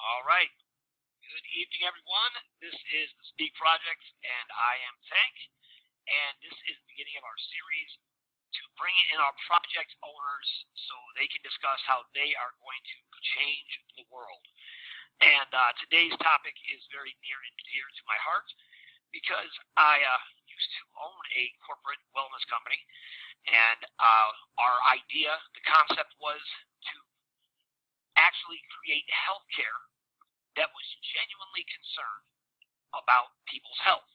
All right. Good evening, everyone. This is the Speak Project, and I am Tank. And this is the beginning of our series to bring in our project owners so they can discuss how they are going to change the world. And today's topic is very near and dear to my heart because I used to own a corporate wellness company, and our idea, the concept was to actually create healthcare that was genuinely concerned about people's health.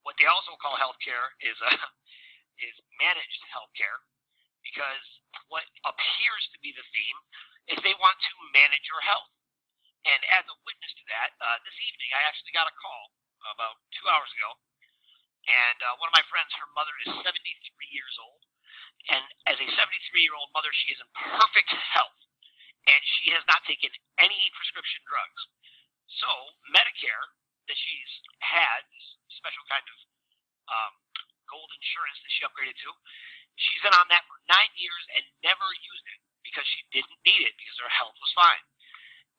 What they also call healthcare is managed healthcare, because what appears to be the theme is they want to manage your health. And as a witness to that, this evening I actually got a call about 2 hours ago, and one of my friends, her mother is 73 years old, and as a 73-year-old mother, she is in perfect health, and she has not taken any prescription drugs. So Medicare that she's had, this special kind of gold insurance that she upgraded to, she's been on that for 9 years and never used it because she didn't need it because her health was fine.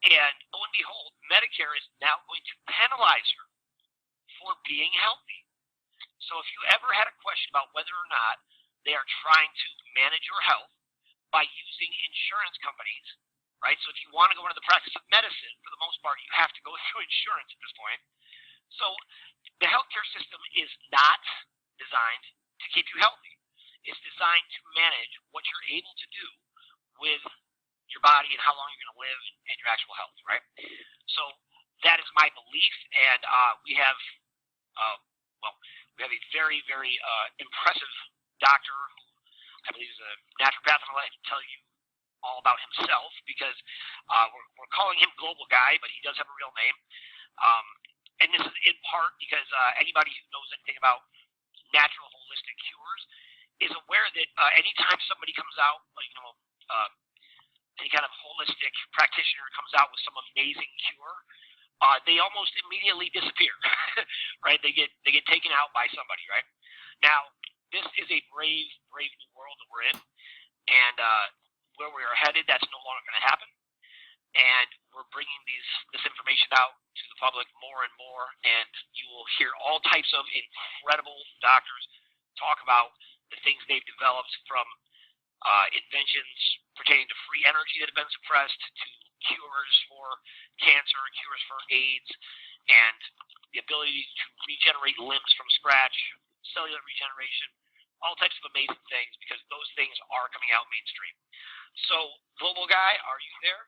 And lo and behold, Medicare is now going to penalize her for being healthy. So if you ever had a question about whether or not they are trying to manage your health by using insurance companies, right? So if you want to go into the practice of medicine, for the most part, you have to go through insurance at this point. So the healthcare system is not designed to keep you healthy. It's designed to manage what you're able to do with your body and how long you're going to live and your actual health, right? So that is my belief, and we have a very, very impressive doctor who I believe is a naturopath, and I'll let him tell you all about himself, because we're calling him Global Guy, but he does have a real name. And this is in part because anybody who knows anything about natural holistic cures is aware that anytime somebody comes out, any kind of holistic practitioner comes out with some amazing cure, they almost immediately disappear, right? They get taken out by somebody, right? Now, this is a brave new world that we're in, and where we are headed, that's no longer going to happen. And we're bringing this information out to the public more and more, and you will hear all types of incredible doctors talk about the things they've developed, from inventions pertaining to free energy that have been suppressed, to cures for cancer, cures for AIDS, and the ability to regenerate limbs from scratch, cellular regeneration, all types of amazing things, because those things are coming out mainstream. So, Global Guy, are you there?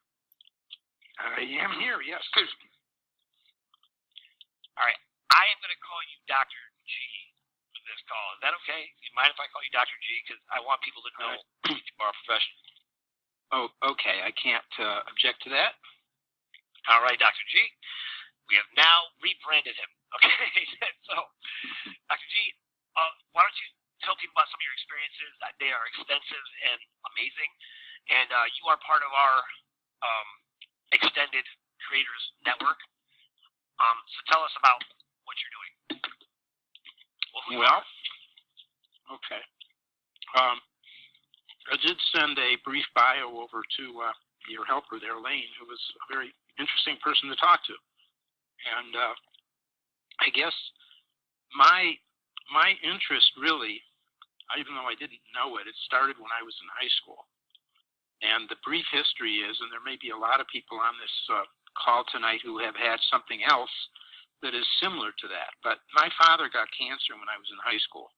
I am here, yes. All right. I am going to call you Dr. G for this call. Is that okay? Do you mind if I call you Dr. G? Because I want people to know you are a professional. Oh, okay. I can't object to that. All right, Dr. G. We have now rebranded him. Okay. So, Dr. G, why don't you tell people about some of your experiences? They are extensive and amazing. And you are part of our extended creators network. So tell us about what you're doing. Well, okay. I did send a brief bio over to your helper there, Lane, who was a very interesting person to talk to. And I guess my interest really, even though I didn't know it, it started when I was in high school. And the brief history is, and there may be a lot of people on this call tonight who have had something else that is similar to that. But my father got cancer when I was in high school.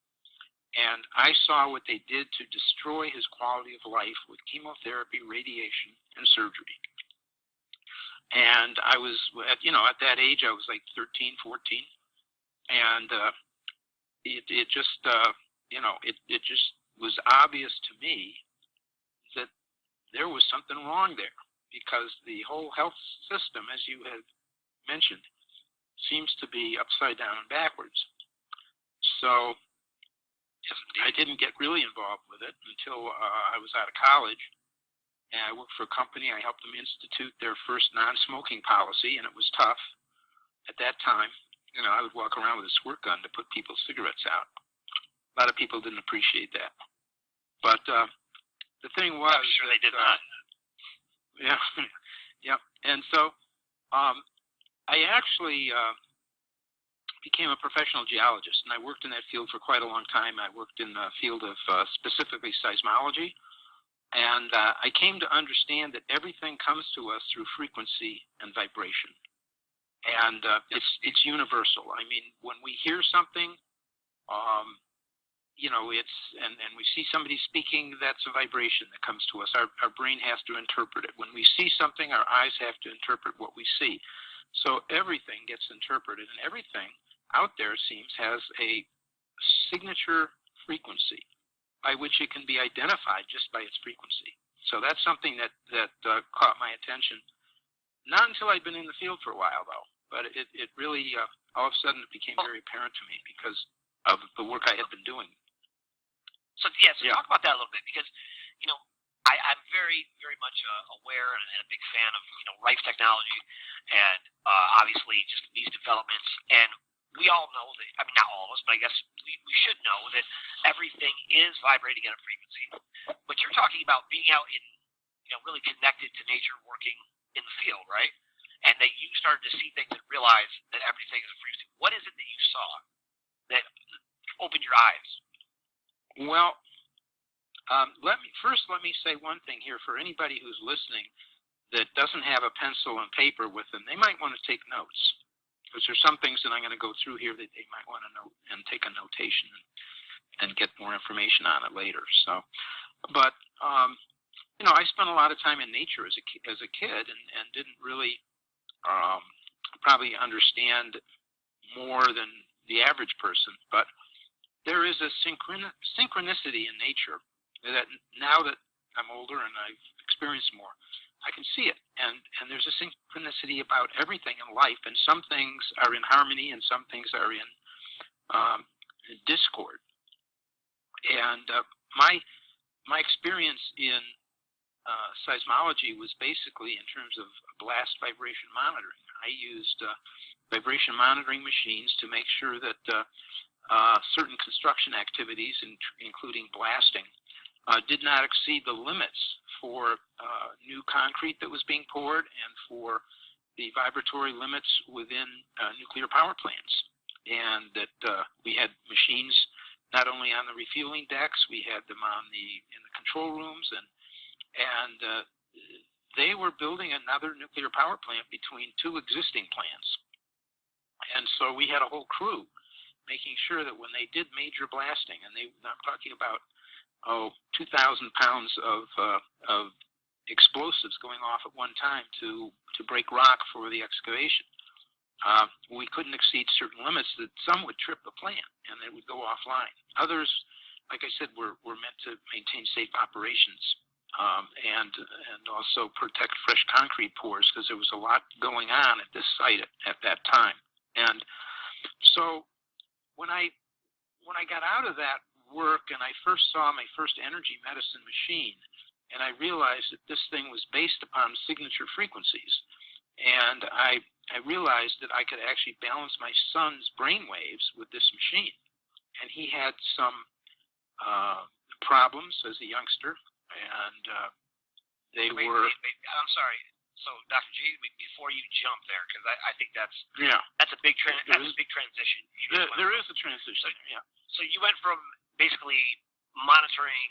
And I saw what they did to destroy his quality of life with chemotherapy, radiation, and surgery. And I was, at that age, I was like 13, 14. And it just was obvious to me that there was something wrong there, because the whole health system, as you have mentioned, seems to be upside down and backwards. So I didn't get really involved with it until I was out of college. And I worked for a company. I helped them institute their first non-smoking policy, and it was tough. At that time, I would walk around with a squirt gun to put people's cigarettes out. A lot of people didn't appreciate that. But the thing was, I'm sure they did not. Yeah, Yep. And so I actually became a professional geologist, and I worked in that field for quite a long time. I worked in the field of specifically seismology, and I came to understand that everything comes to us through frequency and vibration, and it's universal. I mean, when we hear something, you know, and we see somebody speaking, that's a vibration that comes to us. Our brain has to interpret it. When we see something, our eyes have to interpret what we see. So everything gets interpreted, and everything out there seems has a signature frequency by which it can be identified just by its frequency. So that's something that caught my attention. Not until I'd been in the field for a while, though, but it really all of a sudden it became very apparent to me because of the work I had been doing. So talk about that a little bit, because you know I'm very, very much aware and a big fan of Rife technology, and obviously just these developments. And we all know that, I mean, not all of us, but I guess we should know that everything is vibrating at a frequency. But you're talking about being out in, really connected to nature, working in the field, right? And that you started to see things and realize that everything is a frequency. What is it that you saw that opened your eyes? Well, let me say one thing here for anybody who's listening that doesn't have a pencil and paper with them. They might want to take notes, because there's some things that I'm going to go through here that they might want to note and take a notation and get more information on it later. So, but I spent a lot of time in nature as a kid and didn't really probably understand more than the average person. But there is a synchronicity in nature that now that I'm older and I've experienced more, I can see it. And there's a synchronicity about everything in life, and some things are in harmony and some things are in discord. And my experience in seismology was basically in terms of blast vibration monitoring. I used vibration monitoring machines to make sure that certain construction activities, including blasting, did not exceed the limits for new concrete that was being poured and for the vibratory limits within nuclear power plants. And that we had machines not only on the refueling decks, we had them in the control rooms, and they were building another nuclear power plant between two existing plants. And so we had a whole crew making sure that when they did major blasting, and I'm talking about 2,000 pounds of explosives going off at one time to break rock for the excavation, we couldn't exceed certain limits that some would trip the plant and they would go offline. Others, like I said, were meant to maintain safe operations and also protect fresh concrete pours, because there was a lot going on at this site at that time. And so when I got out of that work and I first saw my first energy medicine machine, and I realized that this thing was based upon signature frequencies, and I realized that I could actually balance my son's brain waves with this machine. And he had some problems as a youngster, and wait, I'm sorry. So, Dr. G, before you jump there, because I think that's a big transition. There is a transition. Yeah. So you went from basically monitoring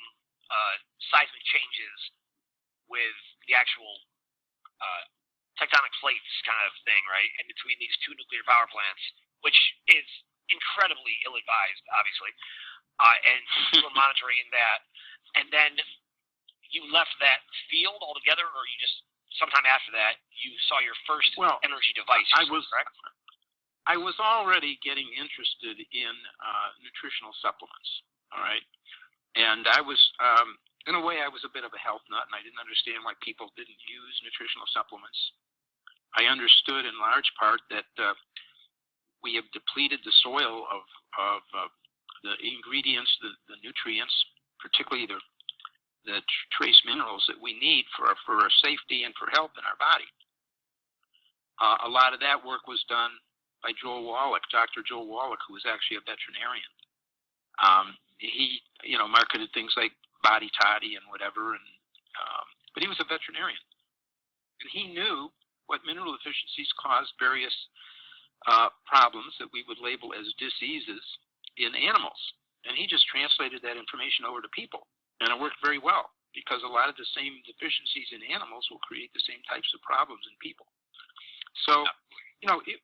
seismic changes with the actual tectonic plates kind of thing, right, in between these two nuclear power plants, which is incredibly ill-advised, obviously, and you were monitoring that, and then you left that field altogether, or you just sometime after that you saw your first energy device? Correct? I was already getting interested in nutritional supplements. All right, and I was in a way I was a bit of a health nut, and I didn't understand why people didn't use nutritional supplements. I understood in large part that we have depleted the soil of the ingredients, the nutrients, particularly the trace minerals that we need for our safety and for health in our body. A lot of that work was done by Joel Wallach, Dr. Joel Wallach, who was actually a veterinarian. He, marketed things like Body Toddy and whatever, but he was a veterinarian. And he knew what mineral deficiencies caused various problems that we would label as diseases in animals. And he just translated that information over to people. And it worked very well, because a lot of the same deficiencies in animals will create the same types of problems in people. So,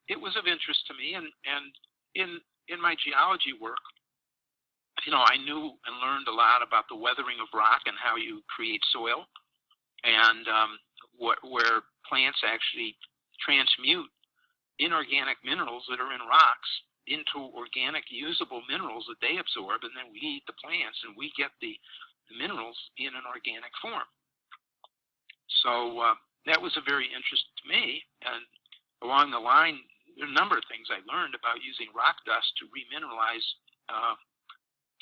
it was of interest to me. And in my geology work, I knew and learned a lot about the weathering of rock and how you create soil, and where plants actually transmute inorganic minerals that are in rocks into organic usable minerals that they absorb, and then we eat the plants and we get the minerals in an organic form. So that was a very interest to me, and along the line, there are a number of things I learned about using rock dust to remineralize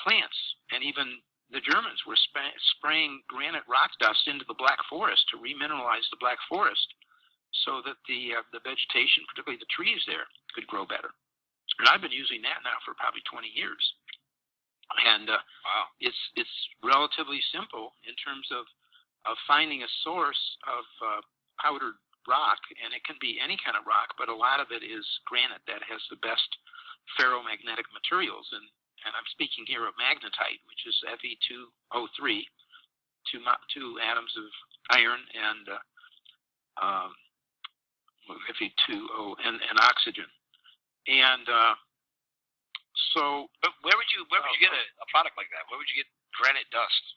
plants. And even the Germans were spraying granite rock dust into the Black Forest to remineralize the Black Forest, so that the vegetation, particularly the trees there, could grow better. And I've been using that now for probably 20 years. And wow, it's relatively simple in terms of finding a source of powdered rock, and it can be any kind of rock, but a lot of it is granite that has the best ferromagnetic materials. And I'm speaking here of magnetite, which is Fe2O3, two atoms of iron, and Fe2O and oxygen. And so, but where would you get a product like that? Where would you get granite dust?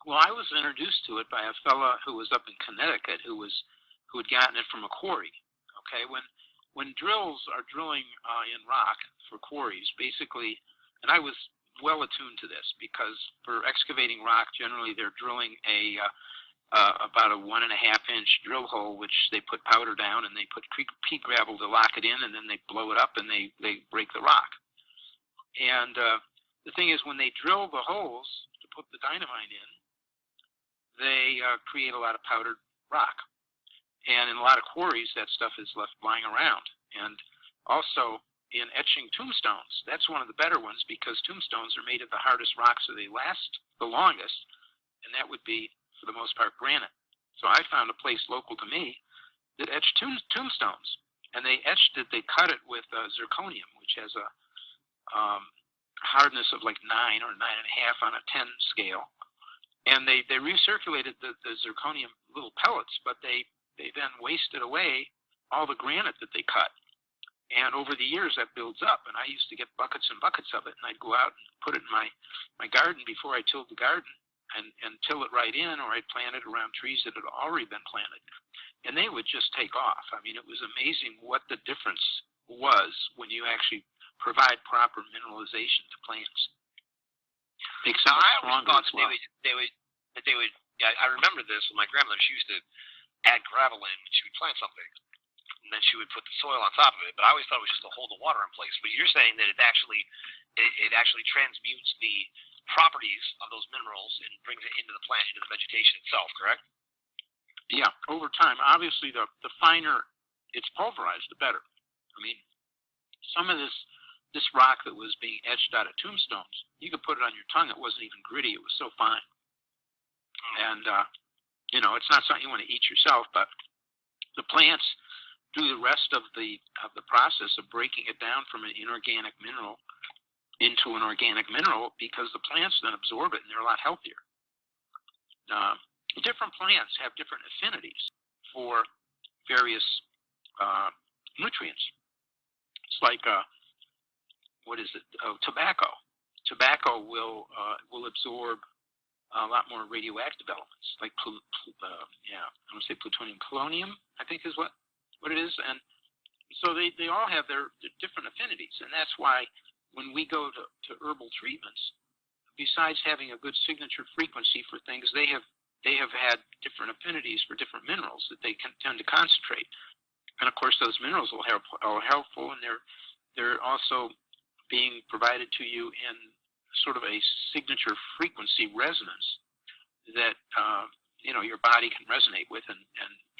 Well, I was introduced to it by a fellow who was up in Connecticut who had gotten it from a quarry. Okay, when drills are drilling in rock for quarries, basically, and I was well attuned to this, because for excavating rock, generally they're drilling about a 1.5-inch drill hole, which they put powder down, and they put peat gravel to lock it in, and then they blow it up and they break the rock. And the thing is, when they drill the holes to put the dynamite in, they create a lot of powdered rock. And in a lot of quarries, that stuff is left lying around. And also in etching tombstones, that's one of the better ones, because tombstones are made of the hardest rock, so they last the longest, and that would be, for the most part, granite. So I found a place local to me that etched tombstones, and they cut it with zirconium, which has a hardness of like 9 or 9.5 on a 10 scale. And they recirculated the zirconium little pellets, but they then wasted away all the granite that they cut. And over the years, that builds up, and I used to get buckets and buckets of it, and I'd go out and put it in my garden before I tilled the garden, and till it right in, or I'd plant it around trees that had already been planted. And they would just take off. I mean, it was amazing what the difference was when you actually provide proper mineralization to plants. Makes them stronger. I always thought that they would. Yeah, I remember this with my grandmother. She used to add gravel in when she would plant something, and then she would put the soil on top of it. But I always thought it was just to hold the water in place. But you're saying that it actually transmutes the properties of those minerals and brings it into the plant, into the vegetation itself. Correct? Yeah. Over time, obviously, the finer it's pulverized, the better. I mean, some of this rock that was being etched out of tombstones, you could put it on your tongue. It wasn't even gritty. It was so fine. And, it's not something you want to eat yourself, but the plants do the rest of the process of breaking it down from an inorganic mineral into an organic mineral, because the plants then absorb it, and they're a lot healthier. Different plants have different affinities for various nutrients. It's like, tobacco. Tobacco will absorb a lot more radioactive elements, like I want to say plutonium, polonium, I think is what it is. And so they all have their different affinities, and that's why when we go to herbal treatments, besides having a good signature frequency for things, they have had different affinities for different minerals that they can tend to concentrate. And of course, those minerals are helpful, and they're also being provided to you in sort of a signature frequency resonance that your body can resonate with and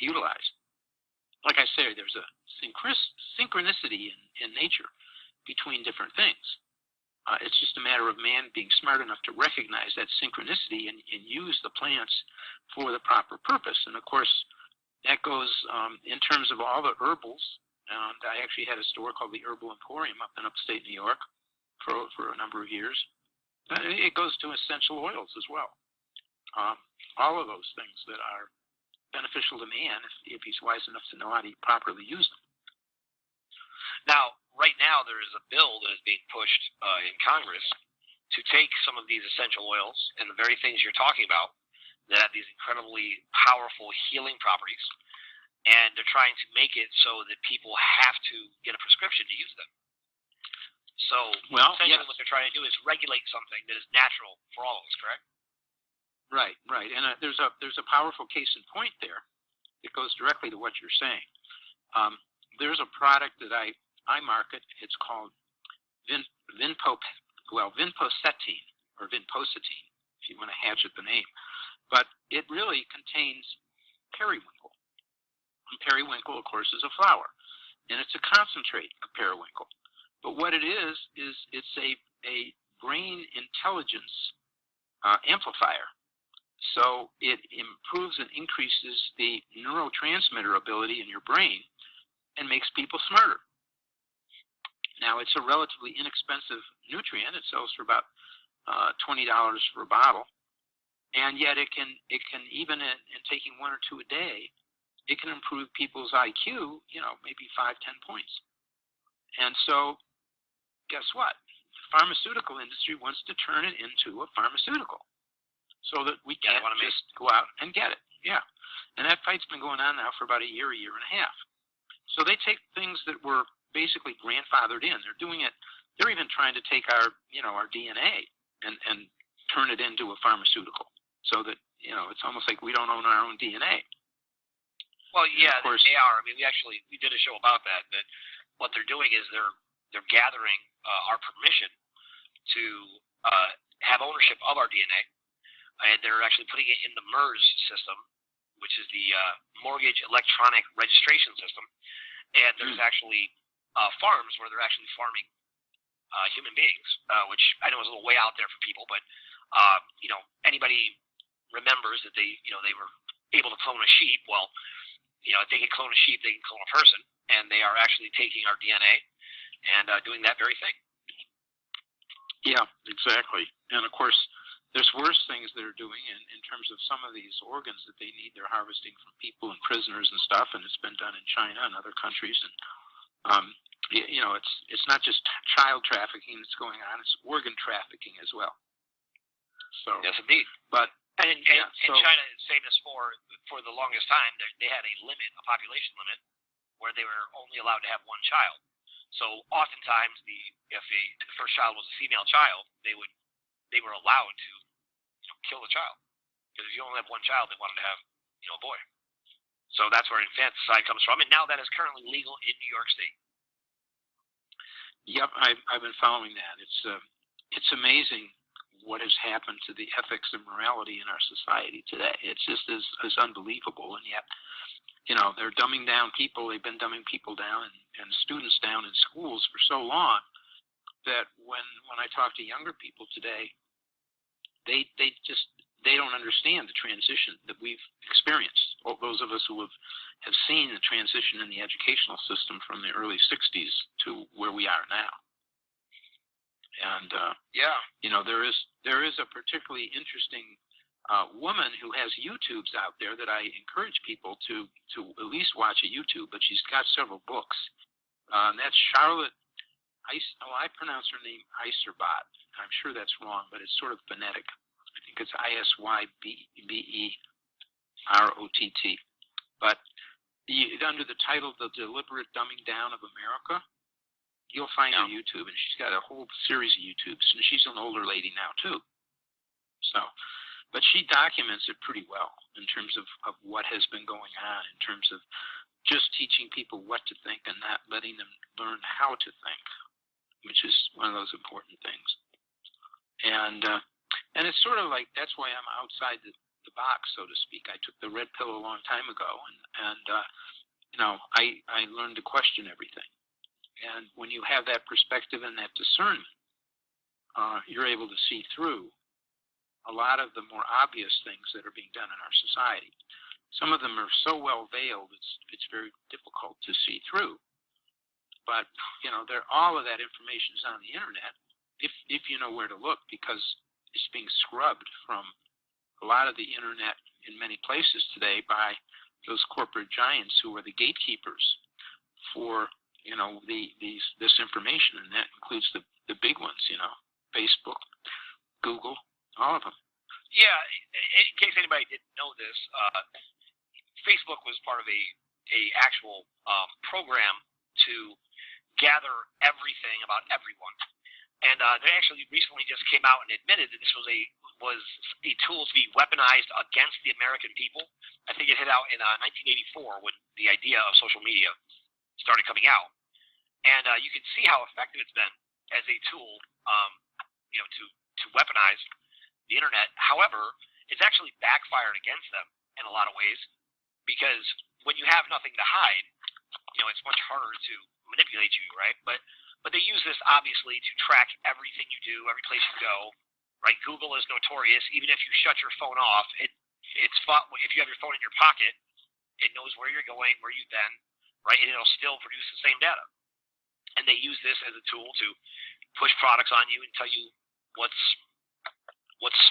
utilize. Like I say, there's a synchronicity in nature between different things. It's just a matter of man being smart enough to recognize that synchronicity and use the plants for the proper purpose. And of course, that goes in terms of all the herbals. And I actually had a store called the Herbal Emporium up in upstate New York for a number of years. It goes to essential oils as well. All of those things that are beneficial to man if he's wise enough to know how to properly use them. Now, right now, there is a bill that is being pushed in Congress to take some of these essential oils and the very things you're talking about that have these incredibly powerful healing properties, and they're trying to make it so that people have to get a prescription to use them. So, essentially what they're trying to do is regulate something that is natural for all of us, correct? Right. And there's a powerful case in point there. It goes directly to what you're saying. There's a product that I market. It's called vinpocetine or vinpocetine, if you want to hatchet the name. But it really contains periwinkle. And periwinkle, of course, is a flower. And it's a concentrate of periwinkle. But what it is it's a brain intelligence amplifier. So it improves and increases the neurotransmitter ability in your brain and makes people smarter. Now, it's a relatively inexpensive nutrient. It sells for about $20 for a bottle. And yet it can even in taking 1 or 2 a day, it can improve people's IQ, maybe 5-10 points. And so, guess what? The pharmaceutical industry wants to turn it into a pharmaceutical so that we can't just go out and get it. Yeah. And that fight's been going on now for about a year and a half. So they take things that were basically grandfathered in. They're doing it. They're even trying to take our DNA and turn it into a pharmaceutical so that, it's almost like we don't own our own DNA. Well, yeah, they are. I mean, we did a show about that what they're doing is they're gathering our permission to have ownership of our DNA, and they're actually putting it in the MERS system, which is the Mortgage Electronic Registration System. And there's actually farms where they're actually farming human beings, which I know is a little way out there for people, but anybody remembers that they were able to clone a sheep. Well, if they can clone a sheep, they can clone a person, and they are actually taking our DNA and doing that very thing. Yeah, exactly. And of course, there's worse things they're doing in terms of some of these organs that they need. They're harvesting from people and prisoners and stuff, and it's been done in China and other countries. And it's not just child trafficking that's going on; it's organ trafficking as well. So yes, indeed. But and China is famous for the longest time. They had a population limit, where they were only allowed to have one child. So oftentimes, if the first child was a female child, they were allowed to kill the child, because if you only have one child, they wanted to have a boy. So that's where infanticide comes from, and now that is currently legal in New York State. Yep, I've been following that. It's amazing what has happened to the ethics and morality in our society today. It's just is unbelievable, and yet they're dumbing down people. They've been dumbing people down and students down in schools for so long that when I talk to younger people today, they don't understand the transition that we've experienced. All those of us who have seen the transition in the educational system from the early 60s to where we are now. And there is a particularly interesting woman who has YouTubes out there that I encourage people to at least watch a YouTube, but she's got several books. And that's Charlotte. I pronounce her name Iserbot. I'm sure that's wrong, but it's sort of phonetic. I think it's Isyberott. But under the title "The Deliberate Dumbing Down of America," you'll find her YouTube, and she's got a whole series of YouTubes, and she's an older lady now too. So, but she documents it pretty well in terms of what has been going on, in terms of just teaching people what to think and not letting them learn how to think, which is one of those important things. And it's sort of like, that's why I'm outside the box, so to speak. I took the red pill a long time ago, and I learned to question everything. And when you have that perspective and that discernment, you're able to see through a lot of the more obvious things that are being done in our society. Some of them are so well veiled, it's very difficult to see through. But all of that information is on the internet if you know where to look, because it's being scrubbed from a lot of the internet in many places today by those corporate giants who are the gatekeepers for this information, and that includes the big ones, Facebook, Google, all of them. Yeah, in case anybody didn't know this, Facebook was part of a actual program to gather everything about everyone, and they actually recently just came out and admitted that this was a tool to be weaponized against the American people. I think it hit out in 1984 when the idea of social media started coming out, and you can see how effective it's been as a tool, to weaponize the internet. However, it's actually backfired against them in a lot of ways, because when you have nothing to hide, it's much harder to manipulate you, right? But they use this obviously to track everything you do, every place you go, right? Google is notorious. Even if you shut your phone off, it's fun. If you have your phone in your pocket, it knows where you're going, where you've been, right? And it'll still produce the same data. And they use this as a tool to push products on you and tell you what's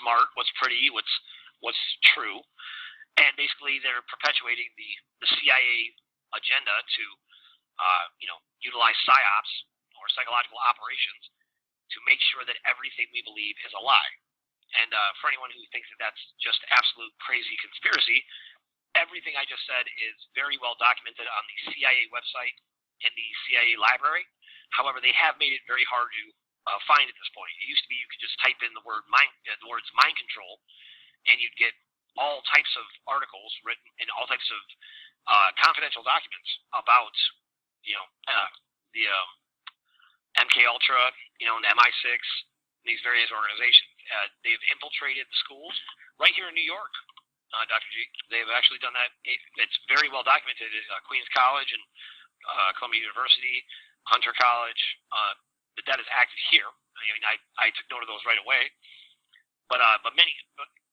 smart, what's pretty, what's true. And basically, they're perpetuating the CIA agenda to, utilize psyops or psychological operations to make sure that everything we believe is a lie. And for anyone who thinks that that's just absolute crazy conspiracy, everything I just said is very well documented on the CIA website and the CIA library. However, they have made it very hard to find at this point. It used to be you could just type in the words mind control, and you'd get all types of articles written in all types of confidential documents about the MK Ultra, and the MI6, these various organizations. They've infiltrated the schools right here in New York, Dr. G. They've actually done that. It's very well documented at Queens College and Columbia University, Hunter College. That is active here. I took note of those right away. But many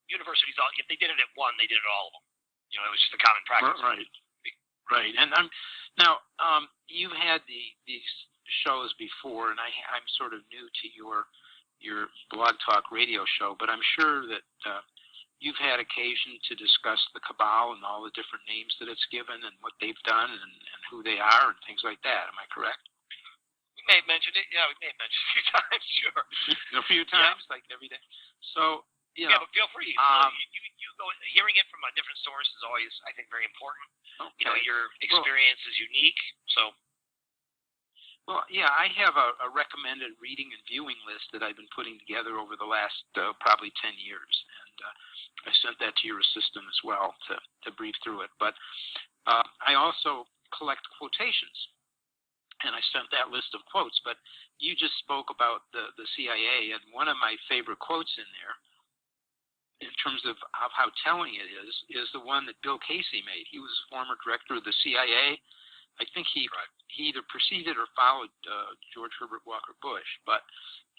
universities, if they did it at one, they did it at all of them. It was just a common practice. Right. And now you've had these shows before, and I'm sort of new to your Blog Talk radio show, but I'm sure that you've had occasion to discuss the cabal and all the different names that it's given and what they've done and who they are and things like that. Am I correct? We may have mentioned it. Yeah, we may have mentioned it a few times, sure. A few times, yeah. Like every day. So, yeah, but feel free. You go, hearing it from a different source is always, I think, very important. Okay. Your experience is unique, so. Well, yeah, I have a recommended reading and viewing list that I've been putting together over the last probably 10 years, and I sent that to your assistant as well to brief through it. But I also collect quotations, and I sent that list of quotes. But you just spoke about the CIA, and one of my favorite quotes in there, in terms of how telling it is the one that Bill Casey made. He was a former director of the CIA. I think he either preceded or followed George Herbert Walker Bush, but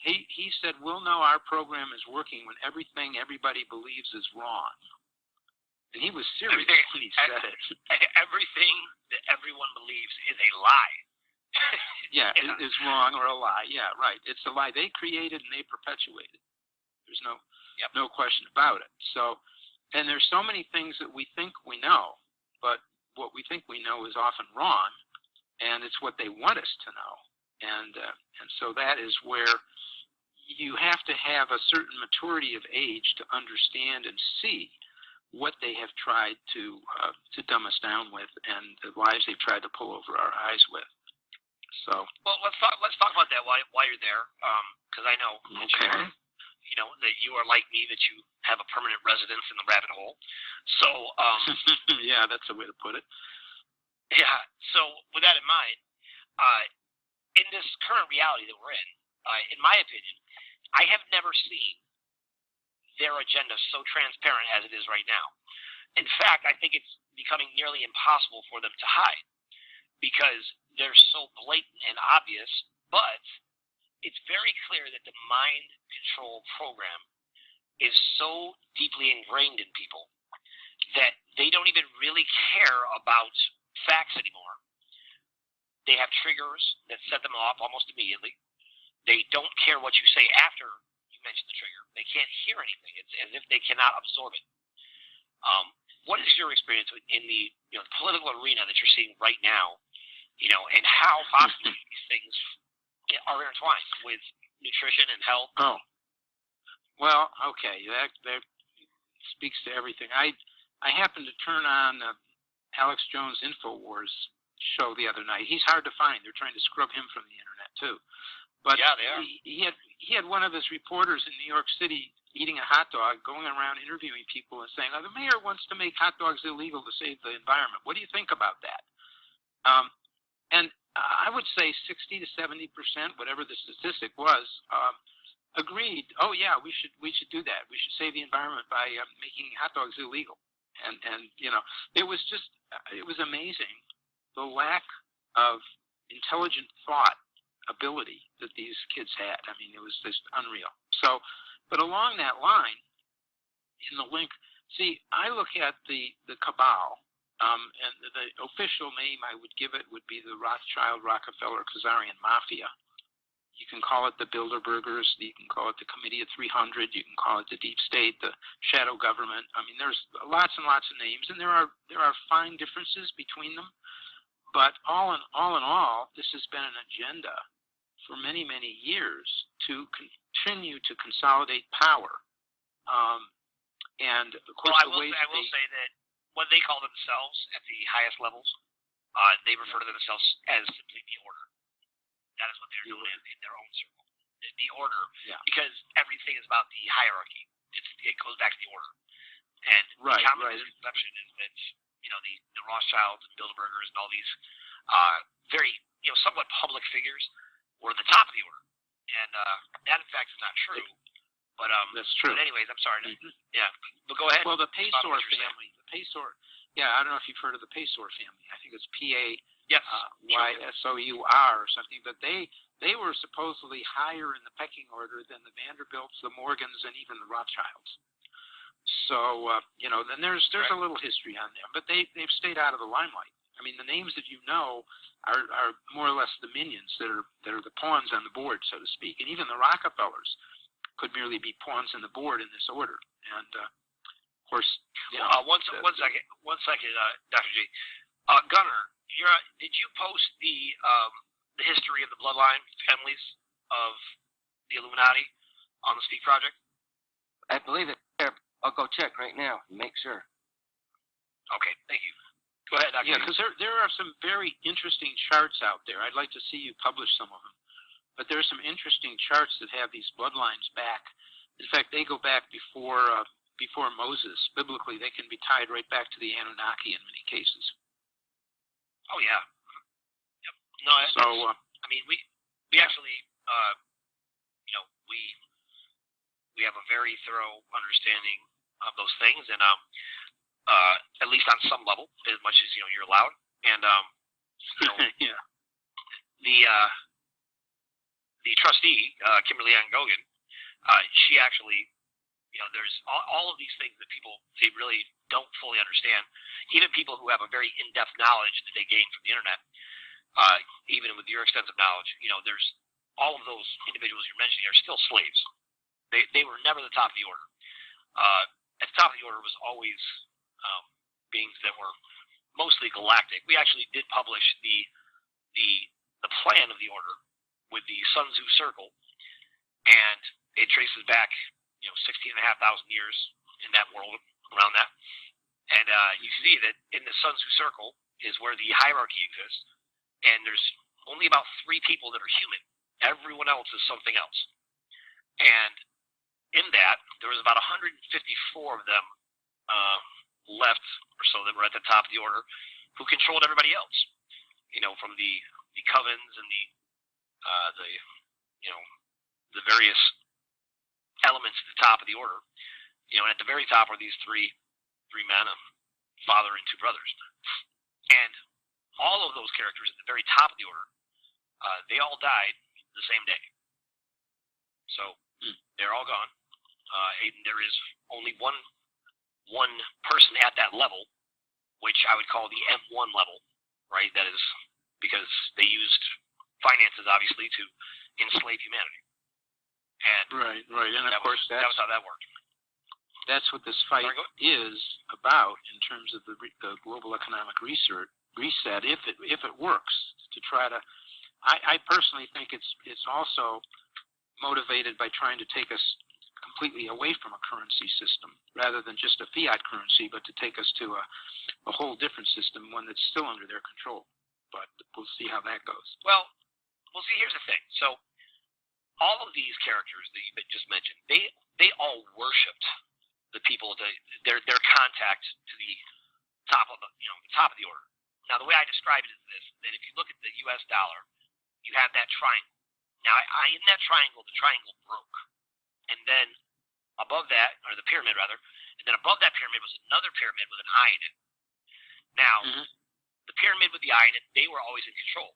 he said, "We'll know our program is working when everything everybody believes is wrong." And he was serious when he said it. Everything that everyone believes is a lie. Yeah, is wrong or a lie. Yeah, right. It's a lie they created and they perpetuated. There's no question about it. So, and there's so many things that we think we know, but what we think we know is often wrong, and it's what they want us to know. And so that is where you have to have a certain maturity of age to understand and see what they have tried to dumb us down with, and the lies they've tried to pull over our eyes with. So, well, let's talk about that while you're there, because I know that you are like me, that you have a permanent residence in the rabbit hole. So, yeah, that's a way to put it. Yeah. So, with that in mind, in this current reality that we're in my opinion, I have never seen their agenda so transparent as it is right now. In fact, I think it's becoming nearly impossible for them to hide, because they're so blatant and obvious, but it's very clear that the mind control program is so deeply ingrained in people that they don't even really care about facts anymore. They have triggers that set them off almost immediately. They don't care what you say after you mention the trigger. They can't hear anything. It's as if they cannot absorb it. What is your experience in the political arena that you're seeing right now? And how possibly these things are intertwined with nutrition and health? Oh, well, okay, that speaks to everything. I happened to turn on Alex Jones' InfoWars show the other night. He's hard to find. They're trying to scrub him from the internet too. But yeah, they are. He had one of his reporters in New York City eating a hot dog, going around interviewing people and saying, the mayor wants to make hot dogs illegal to save the environment. What do you think about that? And I would say 60 to 70%, whatever the statistic was, agreed. Oh yeah, we should do that. We should save the environment by making hot dogs illegal. And it was amazing the lack of intelligent thought ability that these kids had. I mean, it was just unreal. So, but along that line, in the link, see, I look at the cabal, and the official name I would give it would be the Rothschild, Rockefeller, Khazarian Mafia. You can call it the Bilderbergers, you can call it the Committee of 300, you can call it the Deep State, the shadow government. I mean, there's lots and lots of names, and there are fine differences between them. But all in all, this has been an agenda for many, many years to continue to consolidate power. And of course, I will say that what they call themselves at the highest levels, they refer to themselves as simply the order. That is what they're doing in their own circle. The order, because everything is about the hierarchy. It goes back to the order. And the common misconception is that the Rothschilds and Bilderbergers and all these very somewhat public figures were at the top of the order, and that in fact is not true. But that's true. But anyways, I'm sorry. But go ahead. Well, the Paysor family, I don't know if you've heard of the Paysor family. I think it's Paysor or something. But they were supposedly higher in the pecking order than the Vanderbilts, the Morgans, and even the Rothschilds. So then there's a little history on them, but they've stayed out of the limelight. I mean, the names that are more or less the minions that are the pawns on the board, so to speak. And even the Rockefellers could merely be pawns on the board in this order. And of course, one second, Dr. G. Gunnar, did you post the history of the bloodline families of the Illuminati on the Speak Project? I believe it. I'll go check right now and make sure. Okay, thank you. Go ahead, Dr. Yeah, because there are some very interesting charts out there. I'd like to see you publish some of them. But there are some interesting charts that have these bloodlines back. In fact, they go back before Moses. Biblically, they can be tied right back to the Anunnaki in many cases. Oh yeah. Yep. No. So I mean, we actually we have a very thorough understanding of those things, and at least on some level, as much as you're allowed. And the trustee, Kimberly Ann Gogan, she actually, there's all of these things that people they really don't fully understand. Even people who have a very in-depth knowledge that they gain from the internet, even with your extensive knowledge, there's all of those individuals you're mentioning are still slaves. They were never the top of the order. At the top of the order was always beings that were mostly galactic. We actually did publish the plan of the order with the Sun Tzu circle, and it traces back 16,500 years in that world around that. And you see that in the Sun Tzu circle is where the hierarchy exists, and there's only about 3 people that are human. Everyone else is something else. And in that, there was about 154 of them left or so that were at the top of the order who controlled everybody else. From the covens and the various elements at the top of the order. And at the very top are these three men, a father and 2 brothers. And all of those characters at the very top of the order, they all died the same day. So they're all gone. And there is only one person at that level, which I would call the M1 level, right? That is because they used finances, obviously, to enslave humanity. And right, and of course that was how that worked. That's what this fight is about in terms of the global economic reset. If it works, to try to, I personally think it's also motivated by trying to take us completely away from a currency system rather than just a fiat currency, but to take us to a whole different system, one that's still under their control. But we'll see how that goes. Well, see, here's the thing. So all of these characters that you just mentioned, they all worshipped the people, their contact to the top of the order. Now, the way I describe it is this: that if you look at the U.S. dollar, you have that triangle. Now, in that triangle, the triangle broke, and then above that, or the pyramid rather, and then above that pyramid was another pyramid with an eye in it. Now, the pyramid with the eye in it, they were always in control.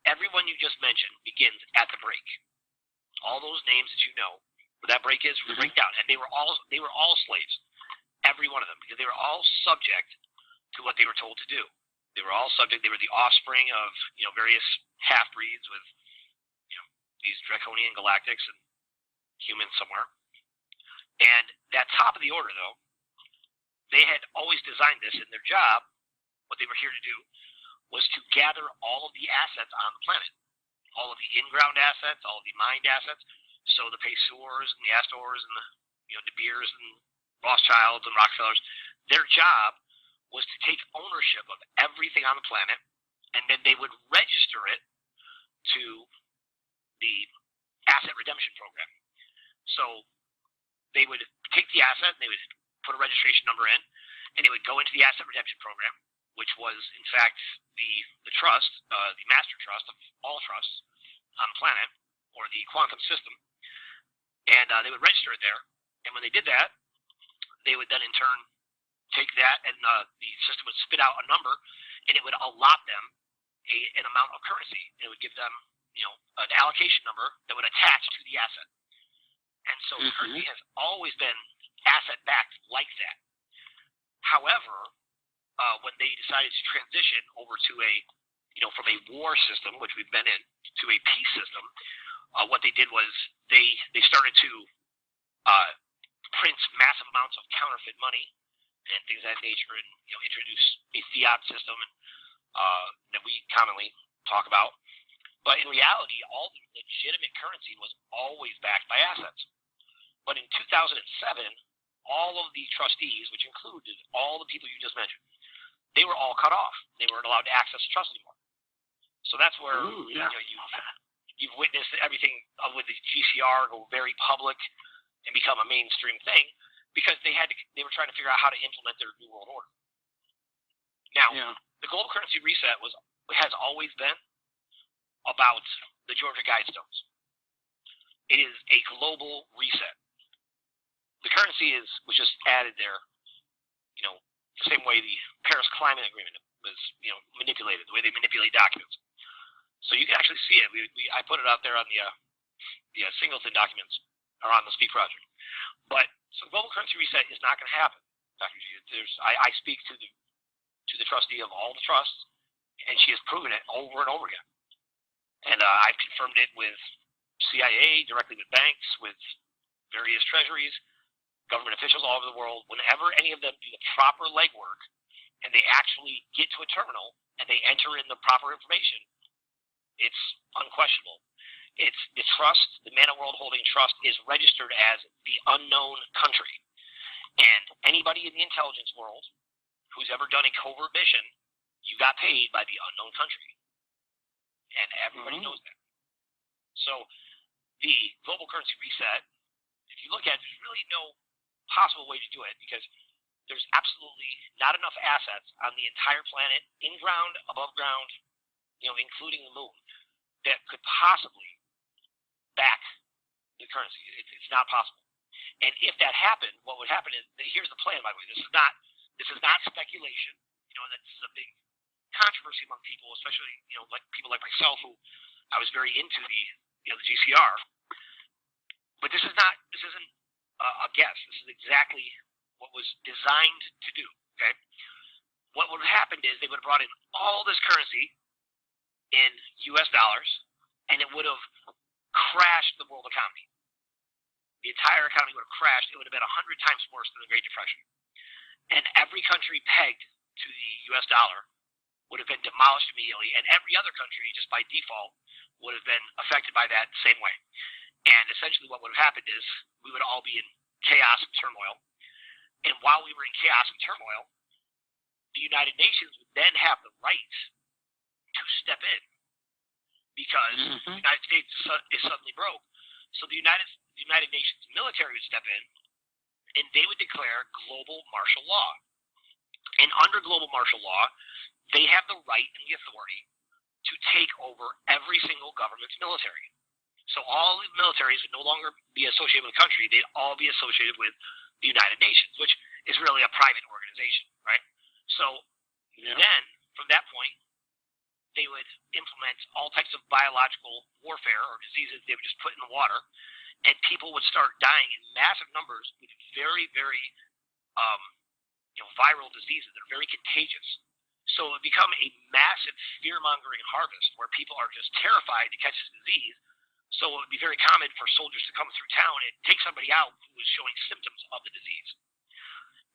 Everyone you just mentioned begins at the break. All those names that you know, where that break is, break down, and they were all slaves, every one of them, because they were all subject to what they were told to do. They were all subject. They were the offspring of various half breeds with these draconian galactics and humans somewhere. And that top of the order, though, they had always designed this in their job. What they were here to do was to gather all of the assets on the planet, all of the in-ground assets, all of the mined assets. So the Pessoas and the Astors and the De Beers and Rothschilds and Rockefellers, their job was to take ownership of everything on the planet, and then they would register it to the asset redemption program. So they would take the asset, and they would put a registration number in, and it would go into the asset redemption program, which was, in fact, the trust, the master trust of all trusts on the planet, or the quantum system. And they would register it there. And when they did that, they would then in turn take that, and the system would spit out a number, and it would allot them an amount of currency. It would give them, an allocation number that would attach to the asset. And so currency has always been asset-backed like that. However, when they decided to transition over to from a war system, which we've been in, to a peace system, what they did was they started to print massive amounts of counterfeit money and things of that nature, and introduce a fiat system that we commonly talk about. But in reality, all the legitimate currency was always backed by assets. But in 2007, all of the trustees, which included all the people you just mentioned, they were all cut off. They weren't allowed to access the trust anymore. So that's where you've witnessed everything with the GCR go very public and become a mainstream thing, because they were trying to figure out how to implement their New World Order. Now, the global currency reset has always been about the Georgia Guidestones. It is a global reset. The currency was just added there, the same way the Paris Climate Agreement was, manipulated, the way they manipulate documents. So you can actually see it. I put it out there on the Singleton documents, or on the Speak Project. But so global currency reset is not going to happen, Dr. G. I speak to the trustee of all the trusts, and she has proven it over and over again. And I've confirmed it with CIA, directly with banks, with various treasuries, government officials all over the world. Whenever any of them do the proper legwork and they actually get to a terminal and they enter in the proper information, it's unquestionable. It's the trust, the Man of World Holding Trust, is registered as the unknown country. And anybody in the intelligence world who's ever done a covert mission, you got paid by the unknown country. And everybody knows that. So the global currency reset, if you look at it, there's really no possible way to do it, because there's absolutely not enough assets on the entire planet, in ground, above ground, including the moon, that could possibly back the currency. It's not possible. And if that happened, what would happen is, here's the plan, by the way. This is not speculation. That's a big controversy among people, especially like people like myself, who I was very into the GCR. But this isn't a guess. This is exactly what was designed to do. Okay, what would have happened is they would have brought in all this currency in U.S. dollars, and it would have crashed the world economy. The entire economy would have crashed. It would have been 100 times worse than the Great Depression. And every country pegged to the U.S. dollar would have been demolished immediately, and every other country, just by default, would have been affected by that same way. And essentially what would have happened is we would all be in chaos and turmoil. And while we were in chaos and turmoil, the United Nations would then have the right to step in because the United States is suddenly broke. So the United Nations military would step in, and they would declare global martial law. And under global martial law, they have the right and the authority to take over every single government's military. So all the militaries would no longer be associated with a country. They'd all be associated with the United Nations, which is really a private organization, right? So then, from that point, they would implement all types of biological warfare or diseases they would just put in the water, and people would start dying in massive numbers with very, very viral diseases that are very contagious. So it would become a massive fear-mongering harvest where people are just terrified to catch this disease. So it would be very common for soldiers to come through town and take somebody out who was showing symptoms of the disease.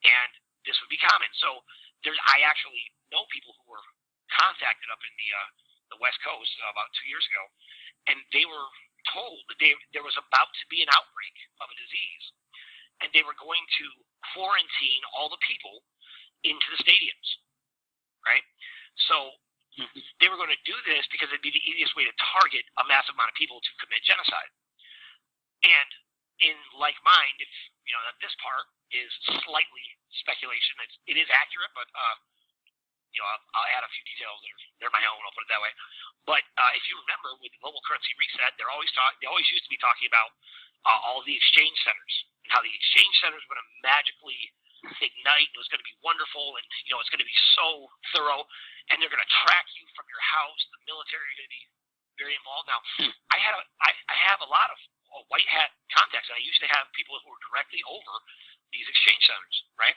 And this would be common. So I actually know people who were contacted up in the West Coast about 2 years ago, and they were told that there was about to be an outbreak of a disease, and they were going to quarantine all the people into the stadiums, right? So they were going to do this because it'd be the easiest way to target a massive amount of people to commit genocide. And in like mind, if that this part is slightly speculation, it is accurate, but I'll add a few details that they're my own. I'll put it that way. But if you remember, with the global currency reset, they always used to be talking about all the exchange centers and how the exchange centers were going to magically ignite. It was going to be wonderful, and it's going to be so thorough, and they're going to track you from your house. The military are going to be very involved. Now, I have a lot of white hat contacts, and I used to have people who were directly over these exchange centers. Right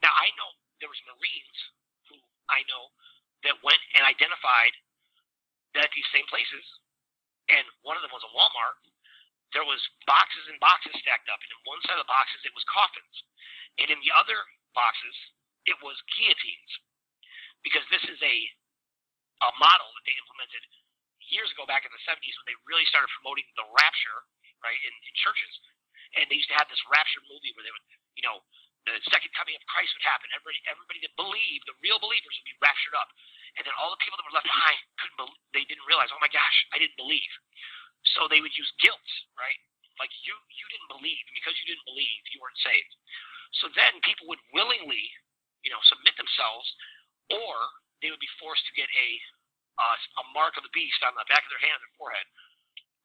now, I know there was Marines who I know that went and identified that at these same places, and one of them was a Walmart. There was boxes and boxes stacked up, and in one side of the boxes it was coffins, and in the other boxes it was guillotines, because this is a model that they implemented years ago back in the 70s when they really started promoting the rapture, right, in churches. And they used to have this rapture movie where they would, the second coming of Christ would happen. Everybody that believed, the real believers, would be raptured up, and then all the people that were left behind they didn't realize, oh my gosh, I didn't believe. So they would use guilt, right? Like you didn't believe, and because you didn't believe, you weren't saved. So then people would willingly, submit themselves, or they would be forced to get a mark of the beast on the back of their hand and their forehead.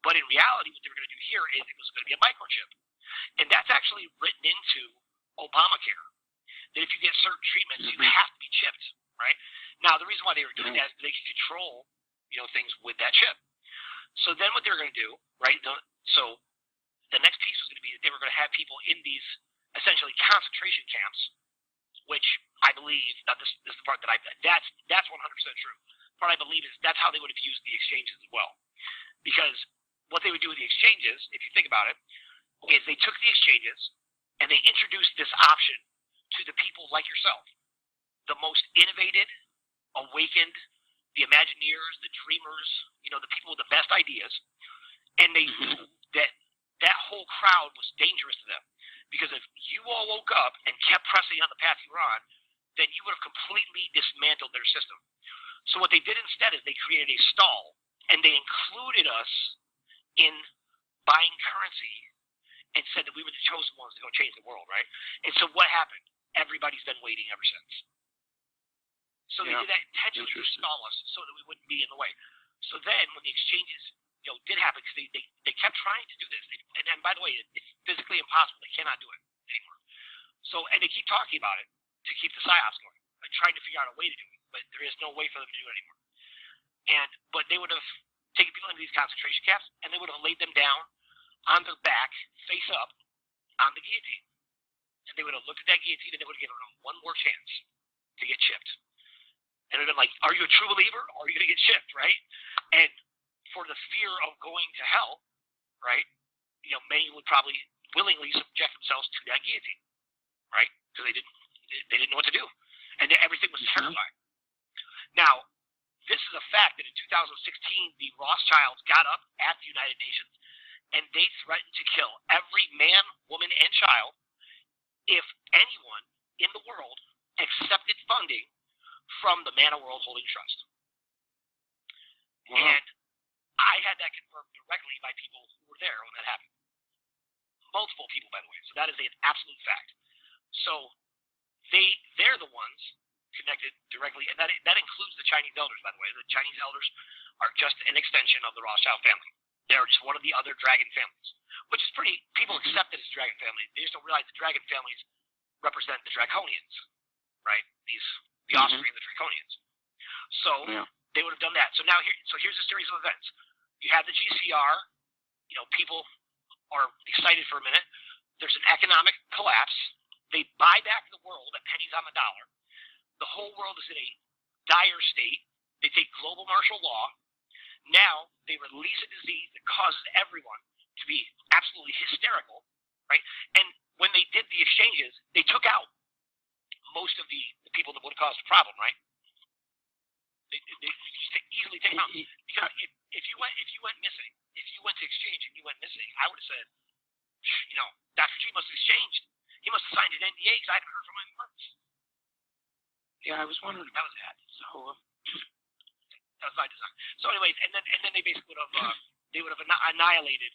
But in reality, what they were going to do here is it was going to be a microchip, and that's actually written into Obamacare. That if you get certain treatments, you have to be chipped, right? Now, the reason why they were doing that is they could control, things with that chip. So then what they were going to do, right? So the next piece was going to be that they were going to have people in these essentially concentration camps, which I believe, now this is the part that's 100% true. The part I believe is that's how they would have used the exchanges as well. Because what they would do with the exchanges, if you think about it, is they took the exchanges and they introduced this option to the people like yourself, the most innovated, awakened, the Imagineers, the dreamers, the people with the best ideas, and they knew that whole crowd was dangerous to them, because if you all woke up and kept pressing on the path you were on, then you would have completely dismantled their system. So what they did instead is they created a stall, and they included us in buying currency and said that we were the chosen ones to go change the world, right? And so what happened? Everybody's been waiting ever since. So they did that intentionally to stall us so that we wouldn't be in the way. So then when the exchanges did happen, because they kept trying to do this, and by the way, it's physically impossible. They cannot do it anymore. So, and they keep talking about it to keep the psyops going, like trying to figure out a way to do it, but there is no way for them to do it anymore. But they would have taken people into these concentration camps, and they would have laid them down on their back, face up, on the guillotine. And they would have looked at that guillotine and they would have given them one more chance to get chipped. And it would have been like, are you a true believer or are you going to get chipped, right? And for the fear of going to hell, right, many would probably willingly subject themselves to that guillotine, right? Because they didn't know what to do. And everything was terrifying. Now, this is a fact that in 2016, the Rothschilds got up at the United Nations and they threatened to kill every man, woman, and child if anyone in the world accepted funding from the Man of World Holding Trust. Wow. And I had that confirmed directly by people who were there when that happened. Multiple people, by the way. So that is an absolute fact. So they're the ones connected directly, and that includes the Chinese elders, by the way. The Chinese elders are just an extension of the Rothschild family. They're just one of the other dragon families, which is pretty, people accept it as a dragon family. They just don't realize the dragon families represent the Draconians, right? The Austrian, the Draconians. So they would have done that. So now here's a series of events. You have the GCR, people are excited for a minute. There's an economic collapse. They buy back the world at pennies on the dollar. The whole world is in a dire state. They take global martial law. Now they release a disease that causes everyone to be absolutely hysterical, right? And when they did the exchanges, they took out most of the people that would have caused the problem, right? They just easily take them out. Because if you went missing, if you went to exchange and you went missing, I would have said, Dr. G must have exchanged. He must have signed an NDA because I haven't heard from him in months. Yeah, I was wondering about that. So that was my design. So anyways, and then they basically would have annihilated.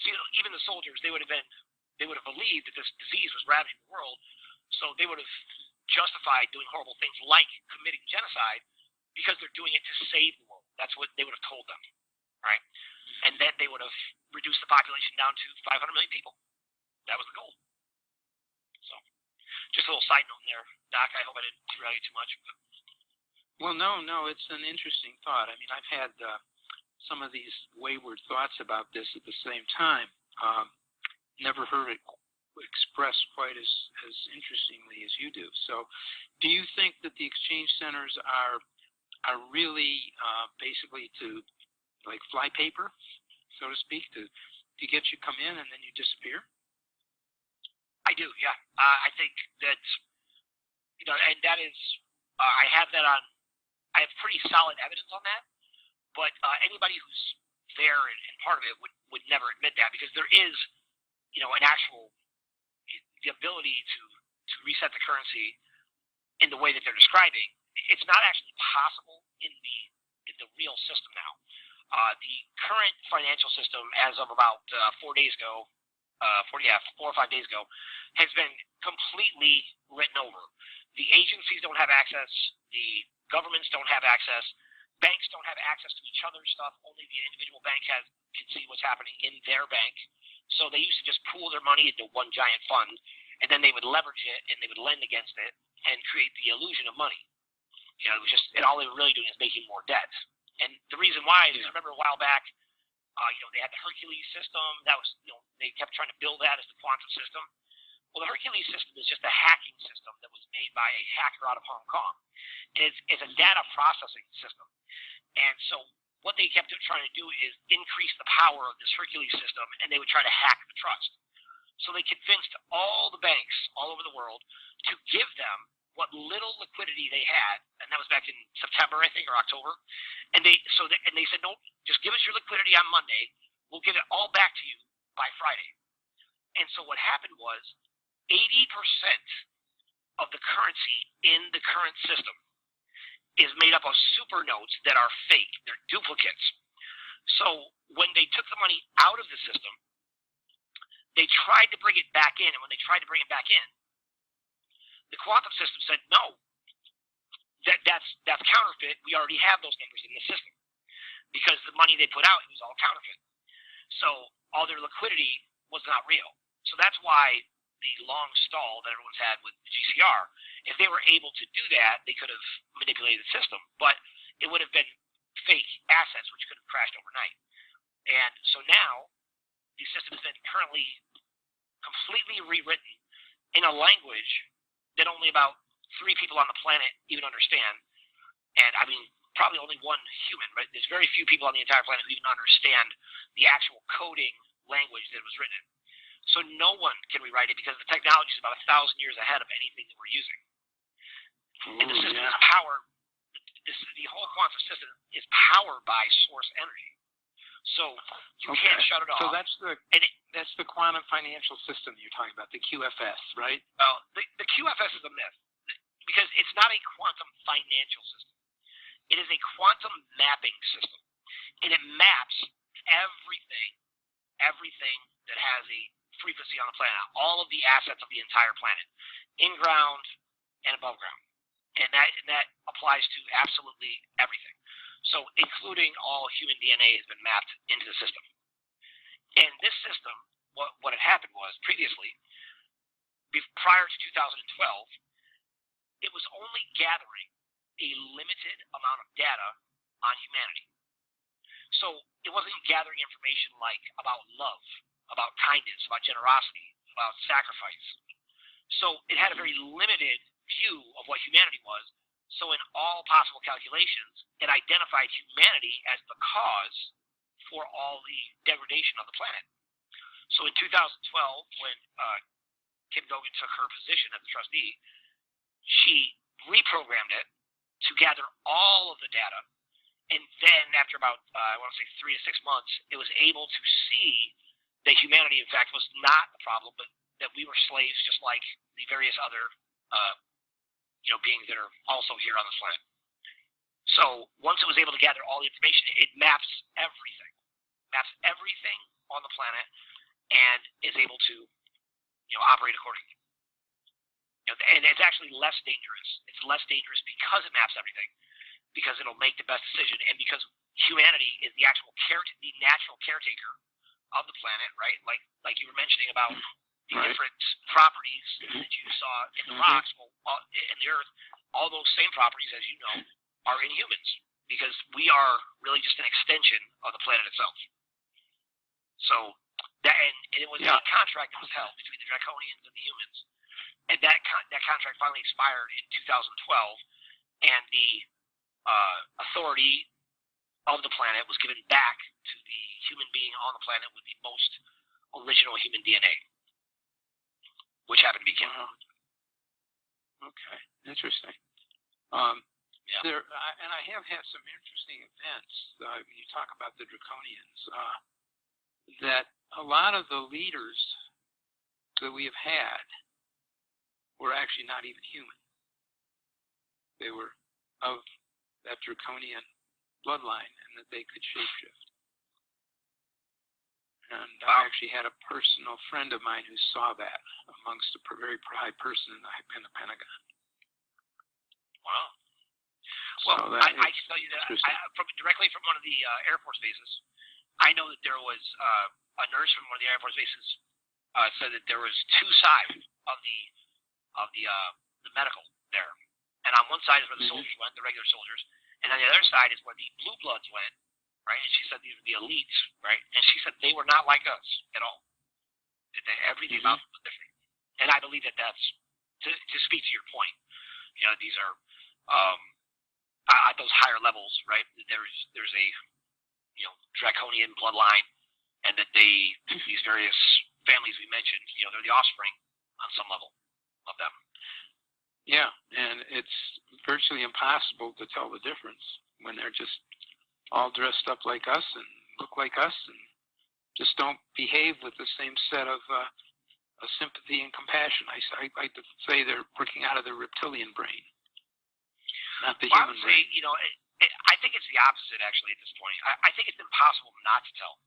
See, even the soldiers, they would have believed that this disease was ravaging the world, so they would have justified doing horrible things like committing genocide because they're doing it to save the world. That's what they would have told them, right? And then they would have reduced the population down to 500 million people. That was the goal. So, just a little side note there, Doc. I hope I didn't derail you too much. But... Well, no, it's an interesting thought. I mean, I've had some of these wayward thoughts about this at the same time. Never heard it expressed quite as interestingly as you do. So, do you think that the exchange centers are really basically to like fly paper, so to speak, to get you come in and then you disappear? I do, yeah. I think that, and that is, I have that on, I have pretty solid evidence on that, but anybody who's there and part of it would never admit that, because there is, an actual, the ability to reset the currency in the way that they're describing. It's not actually possible in the real system now. The current financial system, as of about 4 days ago, 4 or 5 days ago, has been completely written over. The agencies don't have access. The governments don't have access. Banks don't have access to each other's stuff. Only the individual bank can see what's happening in their bank. So they used to just pool their money into one giant fund, and then they would leverage it and they would lend against it and create the illusion of money. It was just, and all they were really doing is making more debt. And the reason why is, remember a while back, they had the Hercules system. That was, they kept trying to build that as the quantum system. Well, the Hercules system is just a hacking system that was made by a hacker out of Hong Kong. It's a data processing system. And so what they kept trying to do is increase the power of this Hercules system, and they would try to hack the trust. So they convinced all the banks all over the world to give them what little liquidity they had, and that was back in September, I think, or October. And they said, no, just give us your liquidity on Monday. We'll give it all back to you by Friday. And so what happened was 80% of the currency in the current system is made up of super notes that are fake. They're duplicates. So when they took the money out of the system, they tried to bring it back in. And when they tried to bring it back in, the quantum system said, no, that's counterfeit. We already have those numbers in the system. Because the money they put out, it was all counterfeit. So all their liquidity was not real. So that's why the long stall that everyone's had with the GCR, if they were able to do that, they could have manipulated the system. But it would have been fake assets, which could have crashed overnight. And so now the system has been currently completely rewritten in a language that only about 3 people on the planet even understand. And I mean, probably only one human, right? There's very few people on the entire planet who even understand the actual coding language that was written. So no one can rewrite it because the technology is about 1,000 years ahead of anything that we're using. And the system is powered. The whole quantum system is powered by source energy. So you can't shut it off. So that's the quantum financial system you're talking about, the QFS, right? Well, the QFS is a myth because it's not a quantum financial system. It is a quantum mapping system, and it maps everything that has a frequency on the planet, all of the assets of the entire planet, in ground and above ground, and that applies to absolutely everything. So, including all human DNA has been mapped into the system. And this system, what had happened was previously, prior to 2012, it was only gathering a limited amount of data on humanity. So it wasn't gathering information like about love, about kindness, about generosity, about sacrifice. So it had a very limited view of what humanity was. So in all possible calculations, it identified humanity as the cause for all the degradation of the planet. So in 2012, when Kim Dogan took her position as the trustee, she reprogrammed it to gather all of the data. And then after about, I want to say 3 to 6 months, it was able to see that humanity, in fact, was not the problem, but that we were slaves just like the various other beings that are also here on this planet. So once it was able to gather all the information, it maps everything on the planet, and is able to operate accordingly. And it's actually less dangerous. It's less dangerous because it maps everything, because it'll make the best decision, and because humanity is the natural caretaker of the planet, right? Like you were mentioning about the different properties that you saw in the rocks, in the earth. All those same properties, as you know, are in humans, because we are really just an extension of the planet itself. So that, and it was a contract that was held between the Draconians and the humans, and that contract finally expired in 2012, and the authority of the planet was given back to the human being on the planet with the most original human DNA, which happened to be Kim. Okay, interesting. And I have had some interesting events. When you talk about the Draconians, that a lot of the leaders that we have had were actually not even human. They were of that Draconian bloodline, and that they could shapeshift. And I actually had a personal friend of mine who saw that amongst a very high person in the Pentagon. Wow. Well, so I can tell you that directly from one of the Air Force bases, I know that there was a nurse from one of the Air Force bases said that there was 2 sides of the medical there, and on one side is where the soldiers went, the regular soldiers, and on the other side is where the blue bloods went, right? And she said these were the elites, right? And she said they were not like us at all. Everything about them was different, and I believe that that's to speak to your point. These are at those higher levels, right? There's a Draconian bloodline, and that these various families we mentioned, they're the offspring on some level of them. Yeah, and it's virtually impossible to tell the difference when they're just all dressed up like us and look like us and just don't behave with the same set of sympathy and compassion. I like to say they're working out of the reptilian brain, not the human brain. I think it's the opposite, actually, at this point. I think it's impossible not to tell.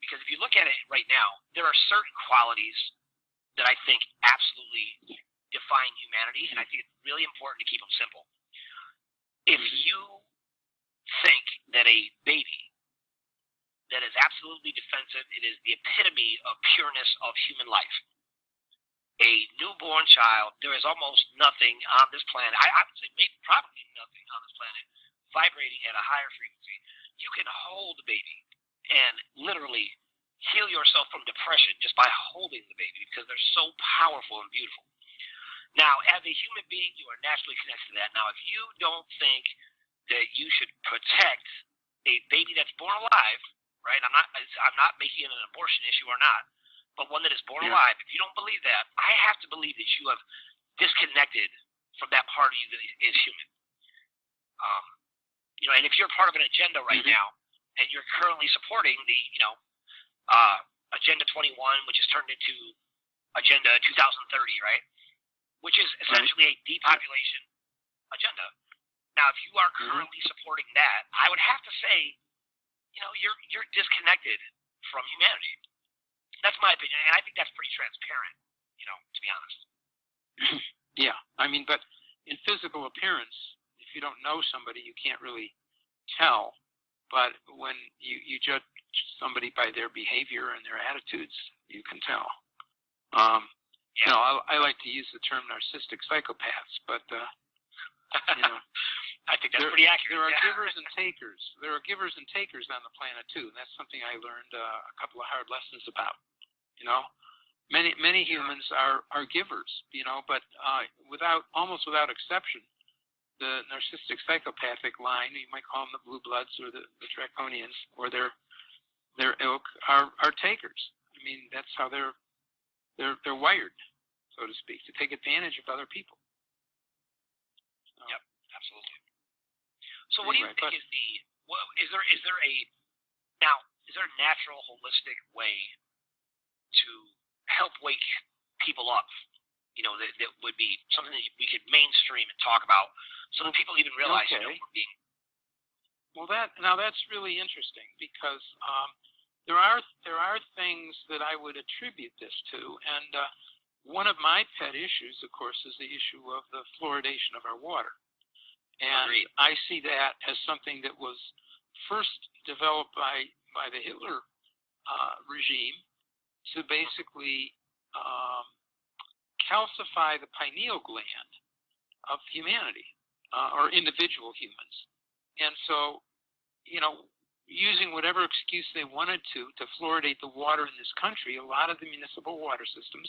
Because if you look at it right now, there are certain qualities that I think absolutely define humanity, and I think it's really important to keep them simple. If you think that a baby that is absolutely defensive, it is the epitome of pureness of human life. A newborn child, there is almost nothing on this planet, I would say maybe probably nothing on this planet, vibrating at a higher frequency. You can hold the baby and literally heal yourself from depression just by holding the baby because they're so powerful and beautiful. Now, as a human being, you are naturally connected to that. Now, if you don't think that you should protect a baby that's born alive, right? I'm not making it an abortion issue or not, but one that is born alive. If you don't believe that, I have to believe that you have disconnected from that part of you that is human. And if you're part of an agenda right now, and you're currently supporting the, Agenda 21, which is turned into Agenda 2030, right? Which is essentially a depopulation agenda. Now, if you are currently supporting that, I would have to say, you're disconnected from humanity. That's my opinion, and I think that's pretty transparent, to be honest. Yeah, but in physical appearance, if you don't know somebody, you can't really tell. But when you judge somebody by their behavior and their attitudes, you can tell. I like to use the term narcissistic psychopaths, but I think that's pretty accurate. There are givers and takers. There are givers and takers on the planet too. And that's something I learned a couple of hard lessons about. Many humans are givers, but almost without exception, the narcissistic psychopathic line, you might call them the blue bloods or the draconians or their ilk, are takers. That's how they're wired, so to speak, to take advantage of other people. Yep, absolutely. So what do you think is there a natural holistic way to help wake people up, that would be something that we could mainstream and talk about so that people even realize we're being. Well, that's really interesting because there are things that I would attribute this to, and one of my pet issues, of course, is the issue of the fluoridation of our water. And I see that as something that was first developed by the Hitler regime to basically calcify the pineal gland of humanity or individual humans. And so, using whatever excuse they wanted to fluoridate the water in this country, a lot of the municipal water systems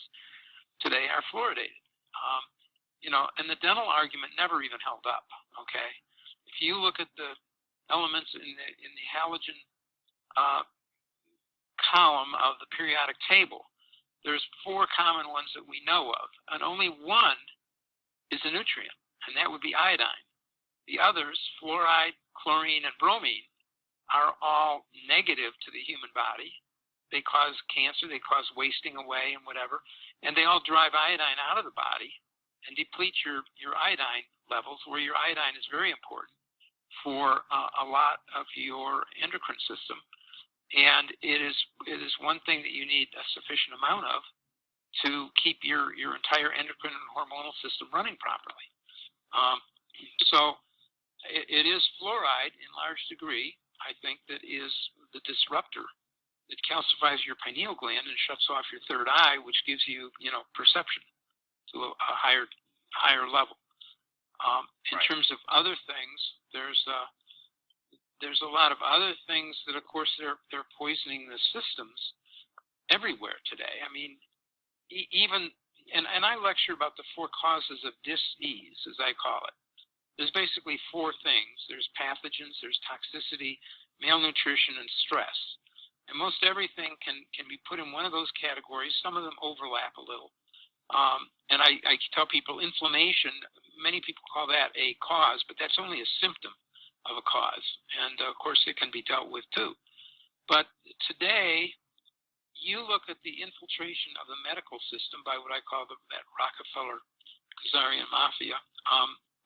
today are fluoridated. And the dental argument never even held up. Okay, if you look at the elements in the halogen column of the periodic table, there's 4 common ones that we know of, and only one is a nutrient, and that would be iodine. The others, fluoride, chlorine, and bromine, are all negative to the human body. They cause cancer, they cause wasting away and whatever, and they all drive iodine out of the body and deplete your iodine levels, where your iodine is very important for a lot of your endocrine system. And it is one thing that you need a sufficient amount of to keep your entire endocrine and hormonal system running properly. So it is fluoride in large degree, I think, that is the disruptor that calcifies your pineal gland and shuts off your third eye, which gives you, perception to a higher level. In terms of other things, there's a lot of other things that, of course, they're poisoning the systems everywhere today. Even and I lecture about the 4 causes of dis-ease, as I call it. There's basically 4 things. There's pathogens, there's toxicity, malnutrition, and stress. And most everything can be put in one of those categories. Some of them overlap a little. And I tell people inflammation, many people call that a cause, but that's only a symptom of a cause. And, of course, it can be dealt with, too. But today, you look at the infiltration of the medical system by what I call that Rockefeller-Khazarian mafia.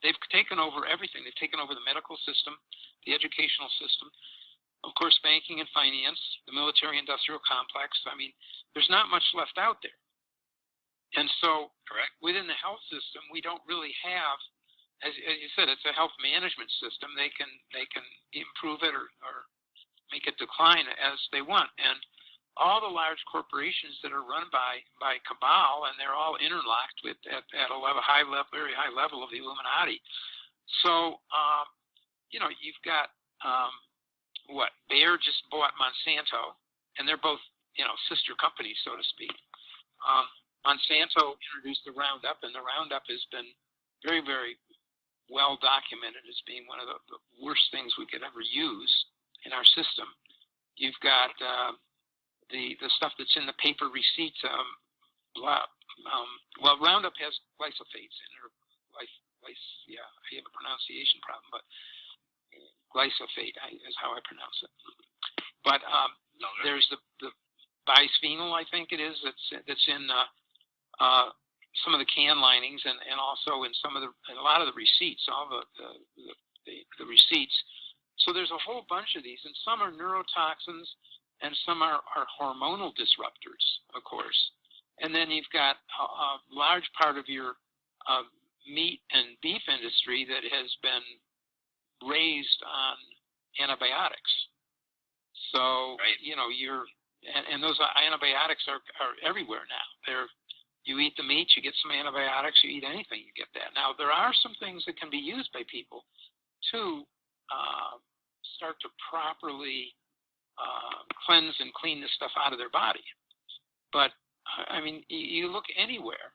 They've taken over everything. They've taken over the medical system, the educational system, of course, banking and finance, the military-industrial complex. There's not much left out there. And so within the health system, we don't really have, as you said, it's a health management system. They can improve it or make it decline as they want. And all the large corporations that are run by cabal, and they're all interlocked with at a very high level of the Illuminati. So, you've got Bayer just bought Monsanto, and they're both sister companies, so to speak. Monsanto introduced the Roundup, and the Roundup has been very, very well documented as being one of the worst things we could ever use in our system. You've got the stuff that's in the paper receipts. Well, Roundup has glyphosates in it, yeah, I have a pronunciation problem, but glyphosate is how I pronounce it. But there's the bisphenol, I think it is, that's in some of the can linings and also in a lot of the receipts, all the receipts. So there's a whole bunch of these, and some are neurotoxins, and some are hormonal disruptors, of course. And then you've got a large part of your meat and beef industry that has been raised on antibiotics. So, right. And those antibiotics are everywhere now. You eat the meat, you get some antibiotics. You eat anything, you get that. Now, there are some things that can be used by people to start to properly cleanse and clean this stuff out of their body. But, I mean, you look anywhere,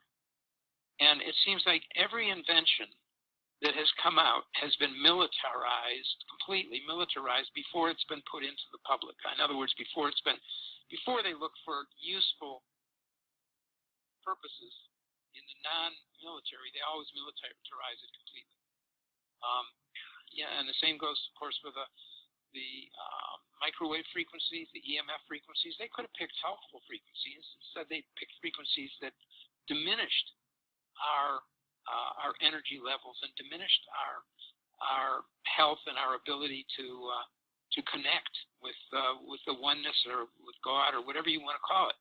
and it seems like every invention that has come out has been militarized, completely militarized, before it's been put into the public. In other words, before they look for useful purposes in the non-military, they always militarize it completely. And the same goes, of course, for the microwave frequencies, the EMF frequencies. They could have picked helpful frequencies. Instead, they picked frequencies that diminished our energy levels and diminished our health and our ability to connect with the oneness or with God or whatever you want to call it.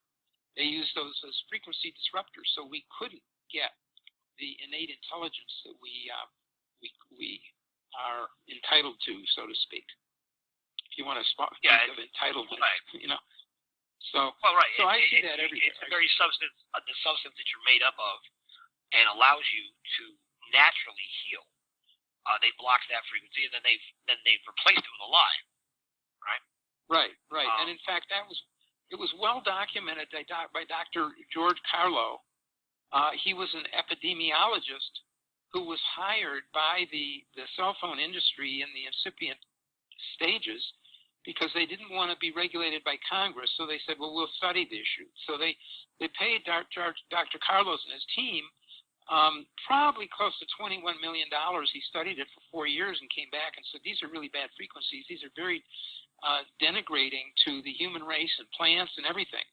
They used those as frequency disruptors, so we couldn't get the innate intelligence that we are entitled to, so to speak. If you want to speak of entitlement, right. So, well, right. So I see that everywhere. It's the very substance that you're made up of, and allows you to naturally heal. They blocked that frequency, and then they've replaced it with a lie, right? Right. And in fact, it was well documented by Dr. George Carlo. He was an epidemiologist who was hired by the cell phone industry in the incipient stages because they didn't want to be regulated by Congress. So they said, well, we'll study the issue. So they paid Dr. Carlos and his team probably close to $21 million. He studied it for 4 years and came back and said, these are really bad frequencies. These are very denigrating to the human race and plants and everything.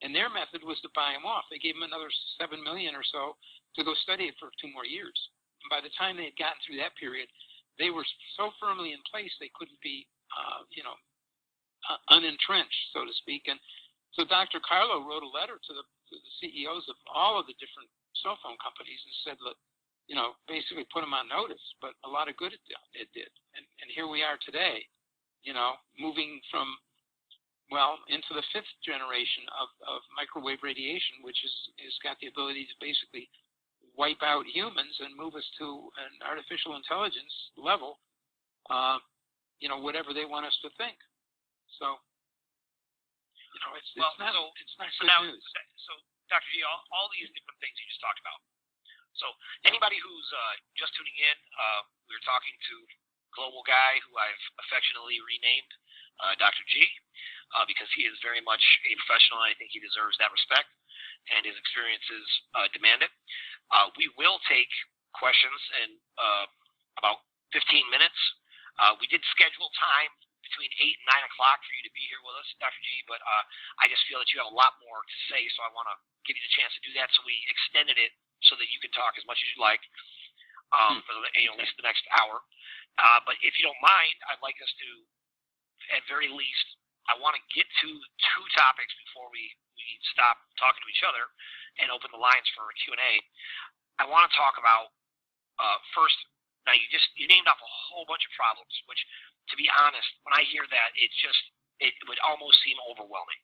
And their method was to buy them off. They gave him another $7 million or so to go study it for 2 more years. And by the time they had gotten through that period, they were so firmly in place they couldn't be, unentrenched, so to speak. And so Dr. Carlo wrote a letter to the CEOs of all of the different cell phone companies and said, look, basically put them on notice. But a lot of good it did. And here we are today, moving from, into the 5th generation of microwave radiation, which has got the ability to basically wipe out humans and move us to an artificial intelligence level, whatever they want us to think. So, it's not good news. So, Dr. G, all these different things you just talked about. So, anybody who's just tuning in, we were talking to global guy who I've affectionately renamed Dr. G, because he is very much a professional, and I think he deserves that respect, and his experiences demand it. We will take questions in about 15 minutes. We did schedule time between 8 and 9 o'clock for you to be here with us, Dr. G, but I just feel that you have a lot more to say, so I want to give you the chance to do that, so we extended it so that you can talk as much as you like for at least the next hour. But if you don't mind, I'd like us to, at very least, I want to get to 2 topics before we stop talking to each other and open the lines for Q&A. I want to talk about, first, now you named off a whole bunch of problems, which, to be honest, when I hear that, it would almost seem overwhelming.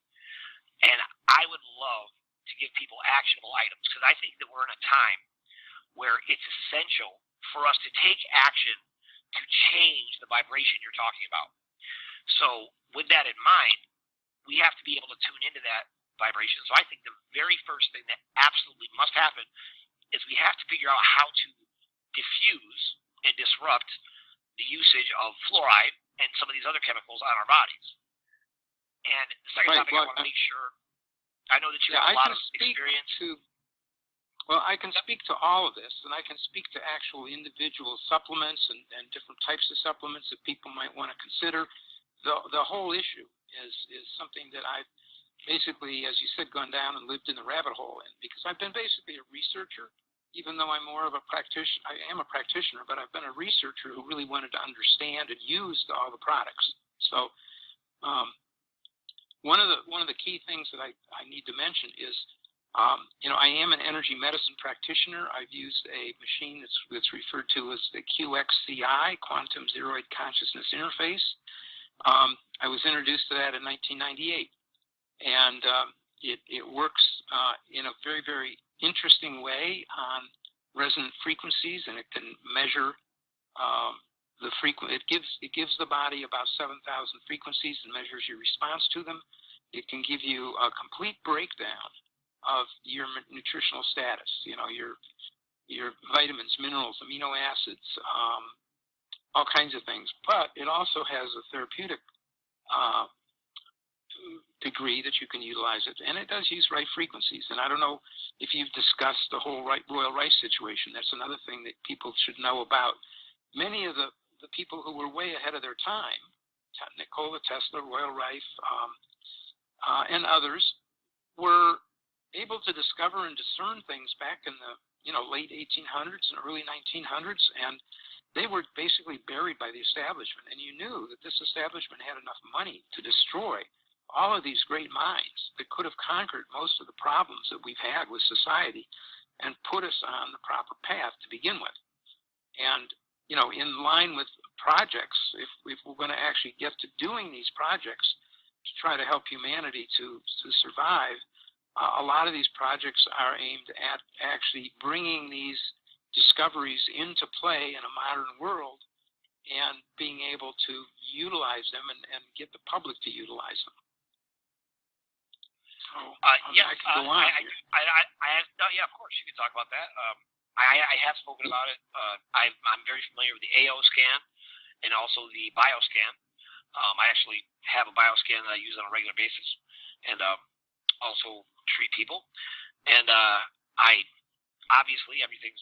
And I would love to give people actionable items, because I think that we're in a time where it's essential for us to take action to change the vibration you're talking about. So with that in mind, we have to be able to tune into that vibration. So I think the very first thing that absolutely must happen is we have to figure out how to diffuse and disrupt the usage of fluoride and some of these other chemicals on our bodies. And the second topic, I want to make sure, I know that you have a lot of experience. Well, I can speak to all of this, and I can speak to actual individual supplements and different types of supplements that people might want to consider. The whole issue is something that I've basically, as you said, gone down and lived in the rabbit hole in, because I've been basically a researcher, even though I'm more of a practitioner. I am a practitioner, but I've been a researcher who really wanted to understand and use all the products. So one of the key things that I need to mention is, I am an energy medicine practitioner. I've used a machine that's referred to as the QXCI, Quantum Zeroid Consciousness Interface. I was introduced to that in 1998, and it works in a very, very interesting way on resonant frequencies, and it can measure the frequency. It gives the body about 7,000 frequencies and measures your response to them. It can give you a complete breakdown of your nutritional status, your vitamins, minerals, amino acids, all kinds of things. But it also has a therapeutic degree that you can utilize it, and it does use right frequencies. And I don't know if you've discussed the whole royal rice situation. That's another thing that people should know about. Many of the people who were way ahead of their time, Nikola Tesla, Royal Rife, and others, were able to discover and discern things back in the late 1800s and early 1900s, and they were basically buried by the establishment. And you knew that this establishment had enough money to destroy all of these great minds that could have conquered most of the problems that we've had with society and put us on the proper path to begin with. And in line with projects, if we're going to actually get to doing these projects to try to help humanity to survive, a lot of these projects are aimed at actually bringing these discoveries into play in a modern world and being able to utilize them and get the public to utilize them. So, yes, I can go on here. Yeah, of course, you can talk about that. I have spoken about it. I'm very familiar with the AO scan and also the bioscan. I actually have a bioscan that I use on a regular basis, and also treat people. And I obviously everything's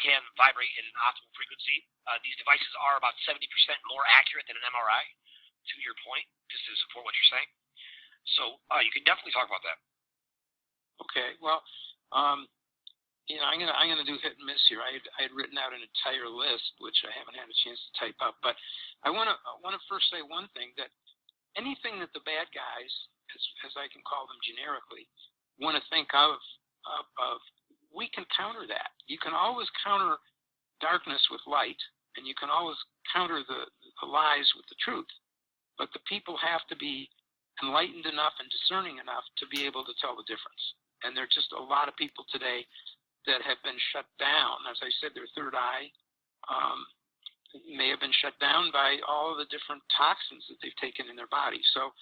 can vibrate at an optimal frequency. These devices are about 70% more accurate than an MRI, to your point, just to support what you're saying. So you can definitely talk about that. Okay. Well, I'm gonna do hit and miss here. I had written out an entire list, which I haven't had a chance to type up. But I want to first say one thing, that anything that the bad guys, as I can call them generically, want to think of, we can counter that. You can always counter darkness with light, and you can always counter the lies with the truth. But the people have to be enlightened enough and discerning enough to be able to tell the difference. And there are just a lot of people today that have been shut down. As I said, their third eye may have been shut down by all of the different toxins that they've taken in their body. So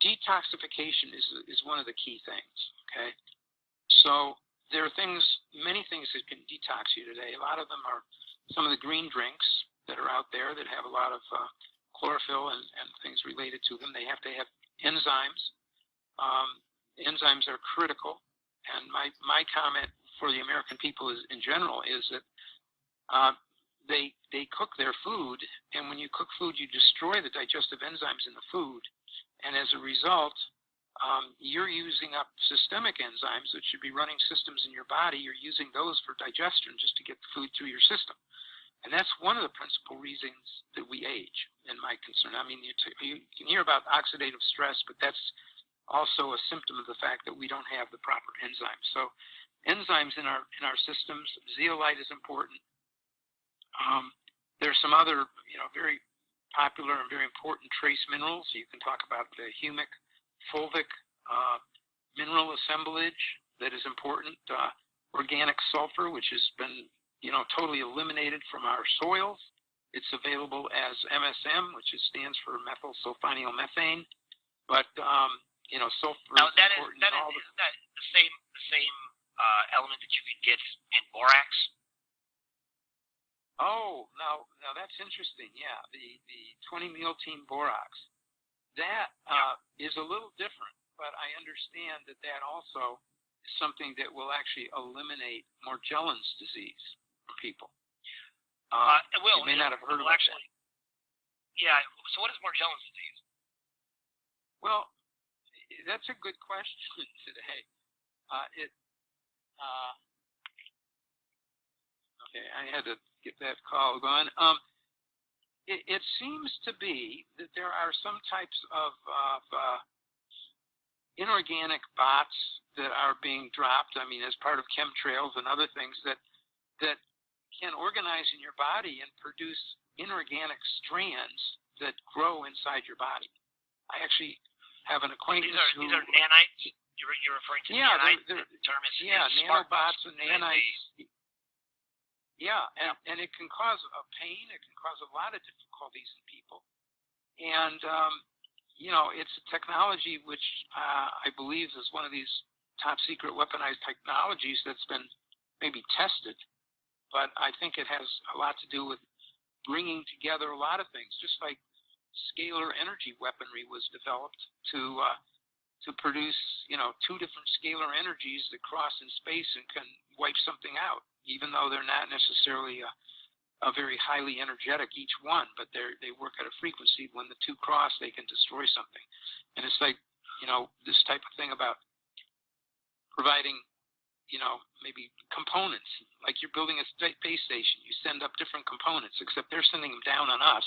detoxification is one of the key things, okay? So there are many things that can detox you today. A lot of them are some of the green drinks that are out there that have a lot of chlorophyll and things related to them. They have to have enzymes. Enzymes are critical. And my comment for the American people in general is that they cook their food, and when you cook food, you destroy the digestive enzymes in the food. And as a result, you're using up systemic enzymes that should be running systems in your body. You're using those for digestion just to get the food through your system. And that's one of the principal reasons that we age, in my concern. I mean, you can hear about oxidative stress, but that's also a symptom of the fact that we don't have the proper enzymes. So enzymes in our systems, zeolite is important. There's some other, very popular and very important trace minerals. You can talk about the humic, fulvic mineral assemblage that is important. Organic sulfur, which has been, totally eliminated from our soils. It's available as MSM, which stands for methyl sulfonyl methane. But sulfur Now is that important. isn't that the same element that you can get in borax? Oh, now that's interesting. Yeah, the 20-meal-team borax. That is a little different, but I understand that also is something that will actually eliminate Morgellons disease for people. It will. You may not have heard of actually. That. Yeah. So what is Morgellons disease? Well, that's a good question today. Okay, I had to get that call going. It seems to be that there are some types of inorganic bots that are being dropped. I mean, as part of chemtrails and other things that can organize in your body and produce inorganic strands that grow inside your body. I actually have an acquaintance These are nanites. You're referring to nanites. The term is nanobots and nanites. Yeah, and it can cause pain. It can cause a lot of difficulties in people. And, it's a technology which I believe is one of these top secret weaponized technologies that's been maybe tested. But I think it has a lot to do with bringing together a lot of things, just like scalar energy weaponry was developed to produce, two different scalar energies that cross in space and can wipe something out, even though they're not necessarily a very highly energetic each one, but they work at a frequency. When the two cross, they can destroy something. And it's like, this type of thing about providing, maybe components. Like you're building a space station, you send up different components, except they're sending them down on us.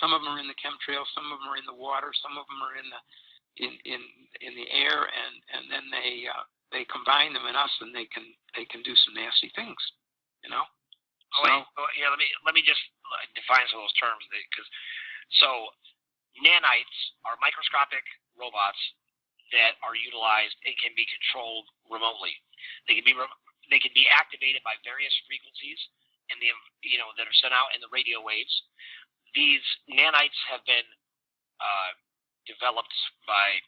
Some of them are in the chemtrails, some of them are in the water, some of them are in the air, and then they combine them in us, and they can do some nasty things, Yeah, let me just define some of those terms, because nanites are microscopic robots that are utilized and can be controlled remotely. They can be activated by various frequencies in the that are sent out in the radio waves. These nanites have been developed by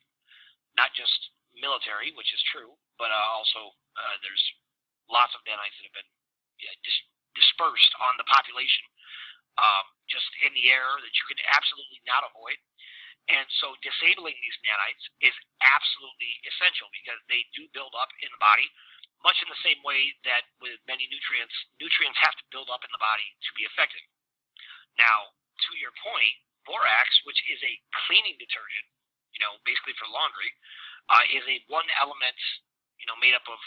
not just military, which is true, but also there's lots of nanites that have been dispersed on the population, just in the air, that you can absolutely not avoid. And so disabling these nanites is absolutely essential, because they do build up in the body, much in the same way that with many nutrients have to build up in the body to be effective. Now, to your point, borax, which is a cleaning detergent, basically for laundry, is a one element, made up of,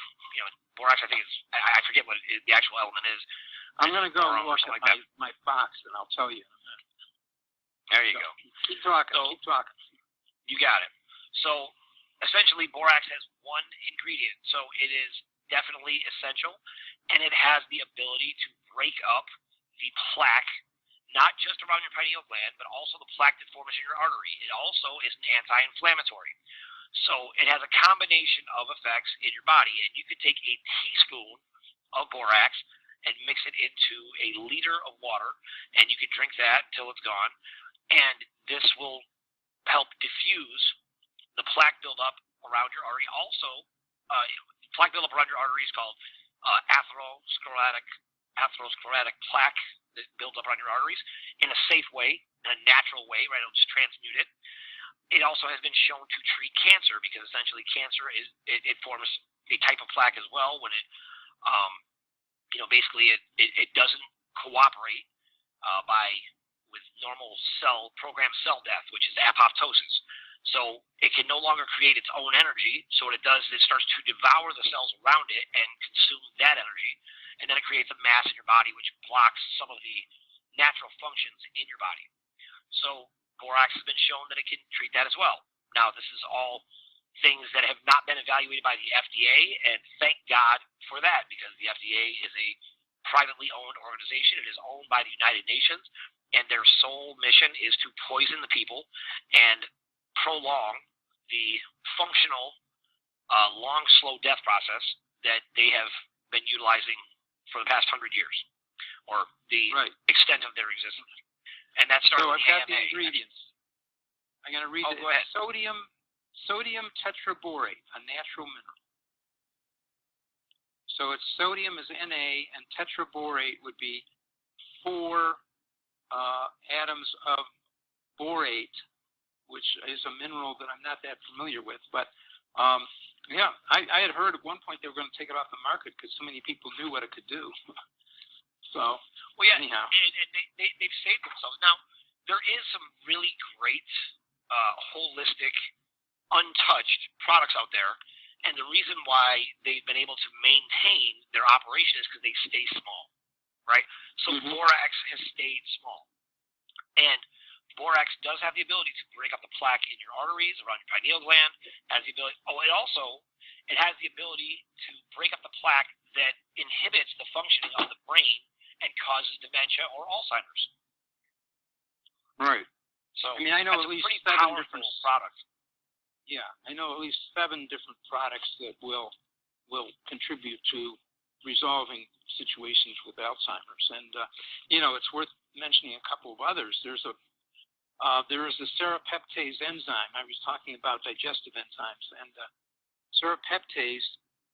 borax. I think I forget what the actual element is. I'm going to go and look at my box, and I'll tell you. There you go. Keep talking. You got it. So essentially, borax has one ingredient, so it is definitely essential, and it has the ability to break up the plaque, not just around your pineal gland, but also the plaque that forms in your artery. It also is an anti-inflammatory. So it has a combination of effects in your body, and you could take a teaspoon of borax and mix it into a liter of water, and you can drink that till it's gone, and this will help diffuse the plaque buildup around your artery. Also, plaque buildup around your artery is called atherosclerotic plaque that builds up around your arteries in a safe way, in a natural way, right? It'll just transmute it. It also has been shown to treat cancer, because essentially cancer it forms a type of plaque as well when it, basically it doesn't cooperate with normal programmed cell death, which is apoptosis. So it can no longer create its own energy. So what it does is it starts to devour the cells around it and consume that energy, and then it creates a mass in your body which blocks some of the natural functions in your body. So borax has been shown that it can treat that as well. Now, this is all things that have not been evaluated by the FDA, and thank God for that, because the FDA is a privately owned organization. It is owned by the United Nations, and their sole mission is to poison the people and prolong the functional, long, slow death process that they have been utilizing for the past 100 years, or the extent of their existence. And that starts with the ingredients. I'm going to read it. Go ahead. Sodium tetraborate, a natural mineral. So it's sodium is Na, and tetraborate would be 4 atoms of borate, which is a mineral that I'm not that familiar with. But yeah, I had heard at one point they were going to take it off the market because so many people knew what it could do. So, well, yeah, anyhow. And they've saved themselves. Now, there is some really great, holistic, untouched products out there. And the reason why they've been able to maintain their operation is because they stay small, right? So borax has stayed small. And borax does have the ability to break up the plaque in your arteries, around your pineal gland. Has the ability. It has the ability to break up the plaque that inhibits the functioning of the brain and causes dementia or Alzheimer's. Right. So I mean, I know that's at least a pretty 7 powerful different products. Yeah, I know at least 7 different products that will contribute to resolving situations with Alzheimer's. And it's worth mentioning a couple of others. There is a serrapeptase enzyme. I was talking about digestive enzymes, and serrapeptase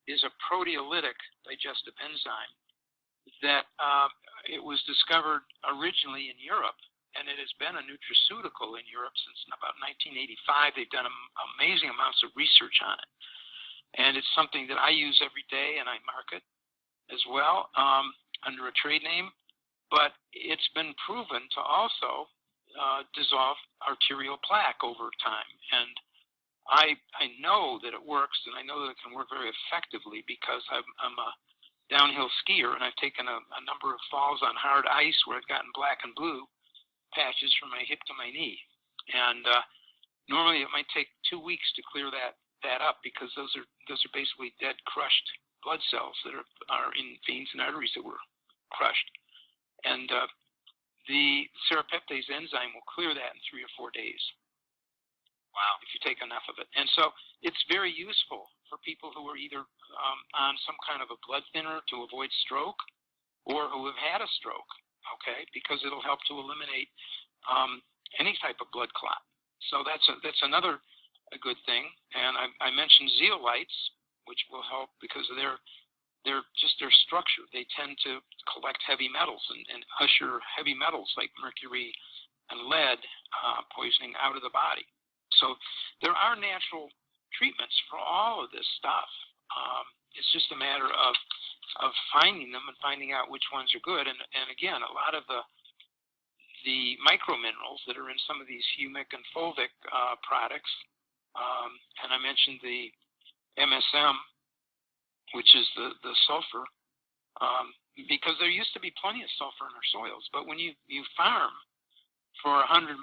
is a proteolytic digestive enzyme that it was discovered originally in Europe. And it has been a nutraceutical in Europe since about 1985. They've done amazing amounts of research on it. And it's something that I use every day and I market as well under a trade name. But it's been proven to also dissolve arterial plaque over time. And I know that it works, and I know that it can work very effectively because I'm a downhill skier, and I've taken a number of falls on hard ice where I've gotten black and blue patches from my hip to my knee, and normally it might take 2 weeks to clear that up because those are basically dead, crushed blood cells that are in veins and arteries that were crushed, and the serrapeptase enzyme will clear that in 3 or 4 days. Wow! If you take enough of it, and so it's very useful for people who are either on some kind of a blood thinner to avoid stroke, or who have had a stroke. Okay, because it'll help to eliminate any type of blood clot. So that's another good thing. And I mentioned zeolites, which will help because of their structure. They tend to collect heavy metals and usher heavy metals like mercury and lead poisoning out of the body. So there are natural treatments for all of this stuff. It's just a matter of finding them and finding out which ones are good. And again, a lot of the microminerals that are in some of these humic and fulvic products, and I mentioned the MSM, which is the sulfur, because there used to be plenty of sulfur in our soils, but when you farm for 100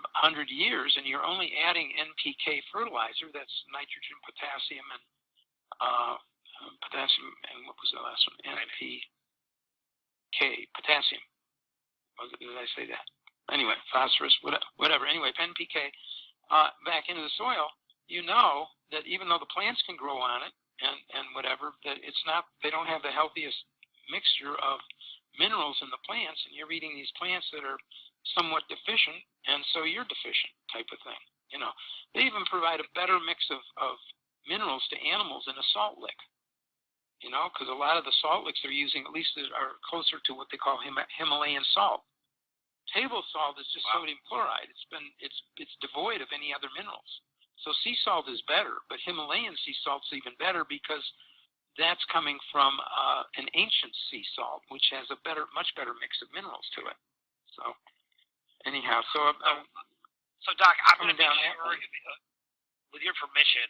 years and you're only adding NPK fertilizer, that's nitrogen, potassium, and potassium, and what was the last one? NPK, potassium. Did I say that? Anyway, phosphorus, whatever. Anyway, NPK back into the soil, you know that even though the plants can grow on it and whatever, that it's not. They don't have the healthiest mixture of minerals in the plants, and you're eating these plants that are somewhat deficient, and so you're deficient type of thing. They even provide a better mix of minerals to animals in a salt lick. Because a lot of the salt licks they're using, at least, are closer to what they call Himalayan salt. Table salt is just sodium chloride. It's devoid of any other minerals. So sea salt is better, but Himalayan sea salt's even better because that's coming from an ancient sea salt, which has a much better mix of minerals to it. So, anyhow, so Doc, I'm going to make sure, with your permission,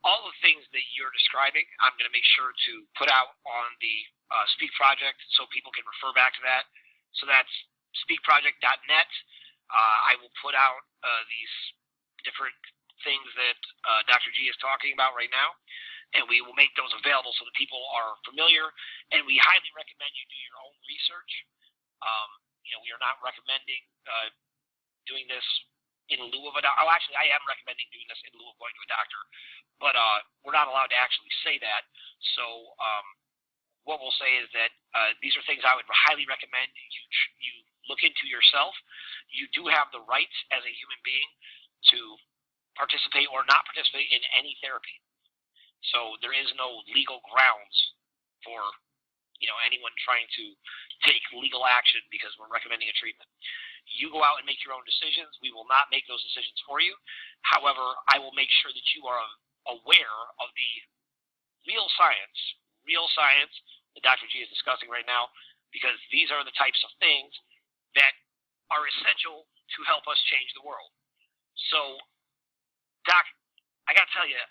all the things that you're describing, I'm going to make sure to put out on the Speak Project so people can refer back to that. So that's speakproject.net. I will put out these different things that Dr. G is talking about right now, and we will make those available so that people are familiar. And we highly recommend you do your own research. We are not recommending doing this in lieu of a doctor. Actually, I am recommending doing this in lieu of going to a doctor, but we're not allowed to actually say that. So what we'll say is that these are things I would highly recommend you look into yourself. You do have the right as a human being to participate or not participate in any therapy. So there is no legal grounds for anyone trying to take legal action because we're recommending a treatment. You go out and make your own decisions. We will not make those decisions for you. However, I will make sure that you are aware of the real science that Dr. G is discussing right now, because these are the types of things that are essential to help us change the world. So, Doc, I got to tell you,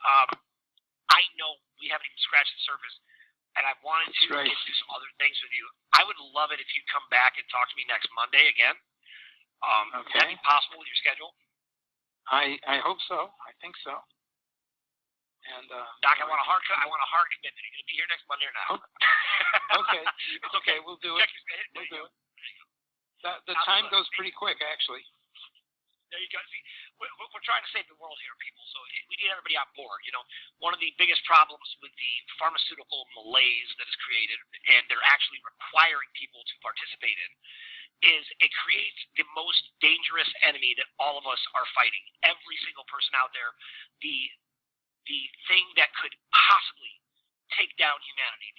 I know we haven't even scratched the surface, and I wanted to get to some other things with you. I would love it if you'd come back and talk to me next Monday again. Would that be possible with your schedule? I hope so. I think so. And Doc, I want a hard commitment. Are you going to be here next Monday or not? Okay. It's okay. We'll do it. We'll do it. The time goes pretty quick, actually. There you go. See, we're trying to save the world here, people, so we need everybody on board. One of the biggest problems with the pharmaceutical malaise that is created, and they're actually requiring people to participate in, is it creates the most dangerous enemy that all of us are fighting. Every single person out there, the thing that could possibly take down humanity,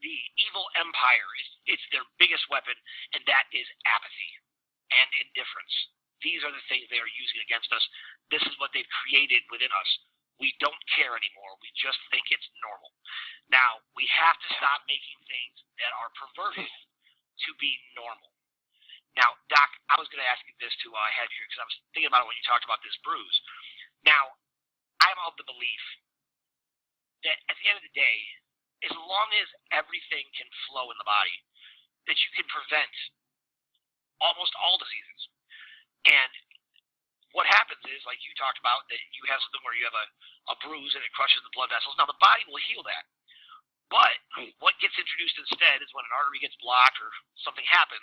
the evil empire, it's their biggest weapon, and that is apathy and indifference. These are the things they are using against us. This is what they've created within us. We don't care anymore. We just think it's normal. Now, we have to stop making things that are perverted to be normal. Now, Doc, I was going to ask you this too while I had you here, because I was thinking about it when you talked about this bruise. Now, I'm of the belief that at the end of the day, as long as everything can flow in the body, that you can prevent almost all diseases. And what happens is, like you talked about, that you have something where you have a bruise and it crushes the blood vessels. Now, the body will heal that. But what gets introduced instead is when an artery gets blocked or something happens,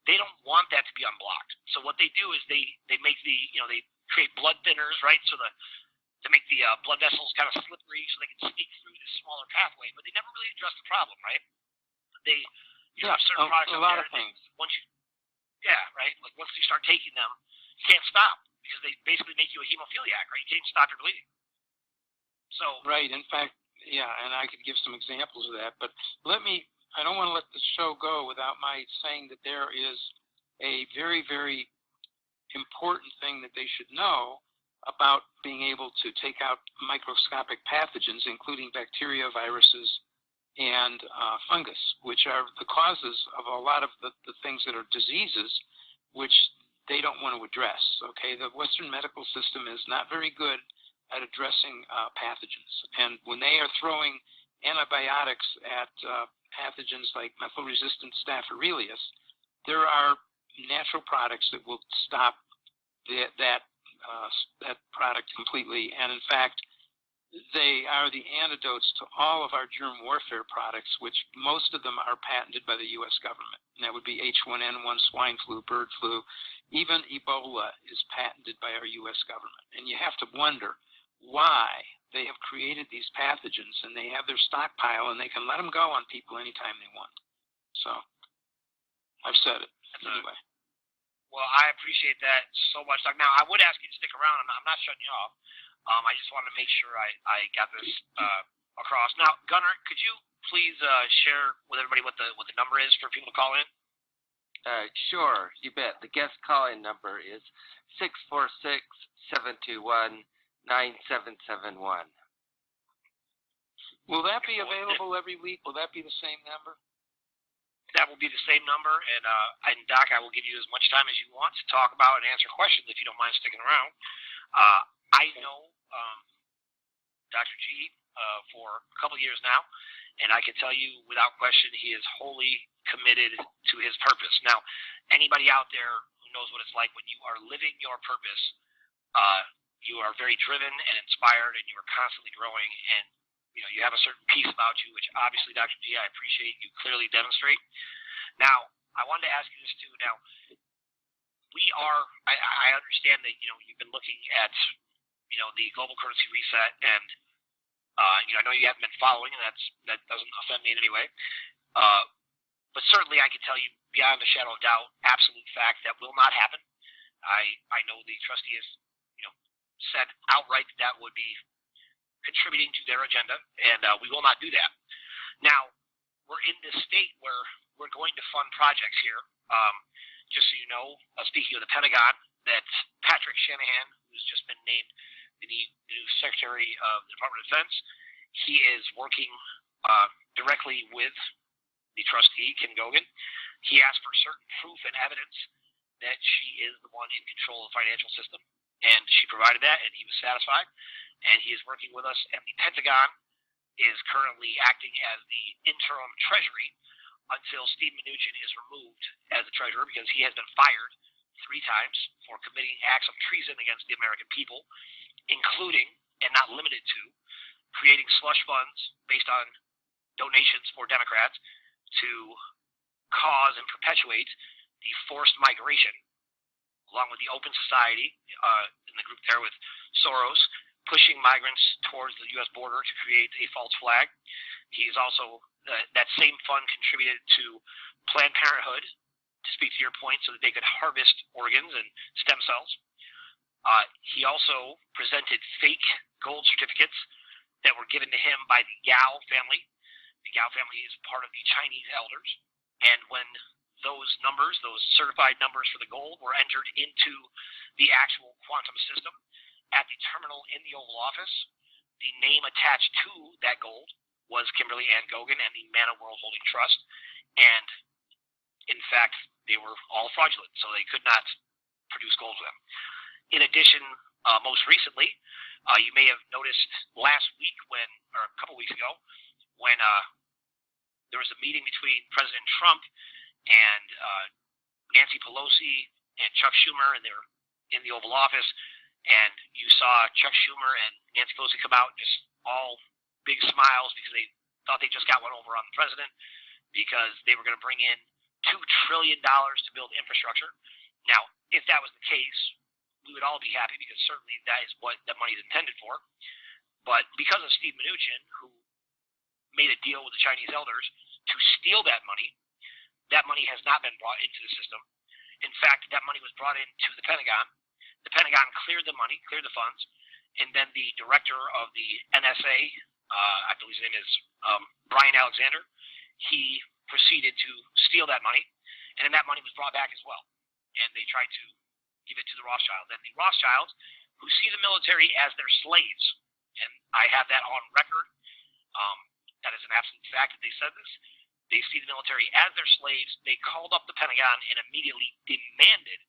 they don't want that to be unblocked. So what they do is they make they create blood thinners, right? So to make the blood vessels kind of slippery so they can sneak through this smaller pathway, but they never really address the problem, right? They have certain products a lot of things. Right? Like once you start taking them, you can't stop because they basically make you a hemophiliac, right? You can't stop your bleeding. So right. In fact, and I could give some examples of that, but I don't want to let the show go without my saying that there is a very, very important thing that they should know about being able to take out microscopic pathogens, including bacteria, viruses, and fungus, which are the causes of a lot of the things that are diseases, which they don't want to address. Okay, the Western medical system is not very good at addressing pathogens, and when they are throwing antibiotics at pathogens like methyl-resistant Staph aureus, there are natural products that will stop that product completely, and in fact, they are the antidotes to all of our germ warfare products, which most of them are patented by the U.S. government. And that would be H1N1, swine flu, bird flu. Even Ebola is patented by our U.S. government. And you have to wonder why they have created these pathogens, and they have their stockpile, and they can let them go on people anytime they want. So, I've said it. Anyway. Well, I appreciate that so much, Doc. Now, I would ask you to stick around. I'm not shutting you off. I just wanted to make sure I got this across. Now, Gunnar, could you please share with everybody what the number is for people to call in? Sure, you bet. The guest call-in number is 646-721-9771. Will that be available every week? Will that be the same number? That will be the same number, and Doc, I will give you as much time as you want to talk about and answer questions if you don't mind sticking around. I know Dr. G for a couple years now, and I can tell you without question he is wholly committed to his purpose. Now, anybody out there who knows what it's like when you are living your purpose, you are very driven and inspired, and you are constantly growing, and you have a certain peace about you, which obviously, Dr. G, I appreciate you clearly demonstrate. Now, I wanted to ask you this too. Now, I understand that you've been looking at the global currency reset, and I know you haven't been following, and that doesn't offend me in any way. But certainly, I can tell you beyond a shadow of doubt, absolute fact, that will not happen. I know the trustee has said outright that would be contributing to their agenda, and we will not do that. Now, we're in this state where we're going to fund projects here. Just so you know, speaking of the Pentagon, that Patrick Shanahan, who's just been named the new Secretary of the Department of Defense, he is working directly with the trustee, Kim Gogan. He asked for certain proof and evidence that she is the one in control of the financial system, and she provided that, and he was satisfied, and he is working with us, and the Pentagon is currently acting as the interim treasury until Steve Mnuchin is removed as the treasurer, because he has been fired 3 times for committing acts of treason against the American people, including, and not limited to, creating slush funds based on donations for Democrats to cause and perpetuate the forced migration, along with the Open Society in the group there with Soros, pushing migrants towards the U.S. border to create a false flag. He's also, that same fund contributed to Planned Parenthood, to speak to your point, so that they could harvest organs and stem cells. He also presented fake gold certificates that were given to him by the Gao family. The Gao family is part of the Chinese elders. And when those numbers, those certified numbers for the gold, were entered into the actual quantum system at the terminal in the Oval Office, the name attached to that gold was Kimberly Ann Gogan and the Mana World Holding Trust. And in fact, they were all fraudulent, so they could not produce gold for them. In addition, most recently, you may have noticed last week or a couple weeks ago, when there was a meeting between President Trump and Nancy Pelosi and Chuck Schumer, and they were in the Oval Office, and you saw Chuck Schumer and Nancy Pelosi come out just all big smiles because they thought they just got one over on the president, because they were going to bring in $2 trillion to build infrastructure. Now, if that was the case, we would all be happy, because certainly that is what that money is intended for. But because of Steve Mnuchin, who made a deal with the Chinese elders to steal that money has not been brought into the system. In fact, that money was brought into the Pentagon. The Pentagon cleared the money, cleared the funds, and then the director of the NSA, I believe his name is Brian Alexander, he proceeded to steal that money, and then that money was brought back as well. And they tried to give it to the Rothschilds. And the Rothschilds, who see the military as their slaves, and I have that on record, that is an absolute fact that they said this, they see the military as their slaves. They called up the Pentagon and immediately demanded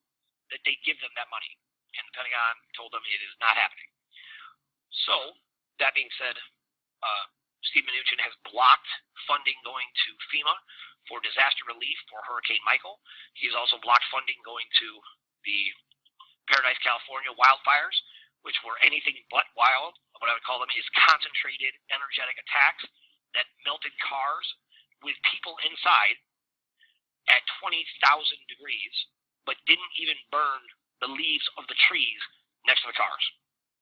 that they give them that money. And the Pentagon told them it is not happening. So, that being said, Steve Mnuchin has blocked funding going to FEMA for disaster relief for Hurricane Michael. He's also blocked funding going to the Paradise, California wildfires, which were anything but wild. What I would call them is concentrated energetic attacks that melted cars with people inside at 20,000 degrees, but didn't even burn the leaves of the trees next to the cars,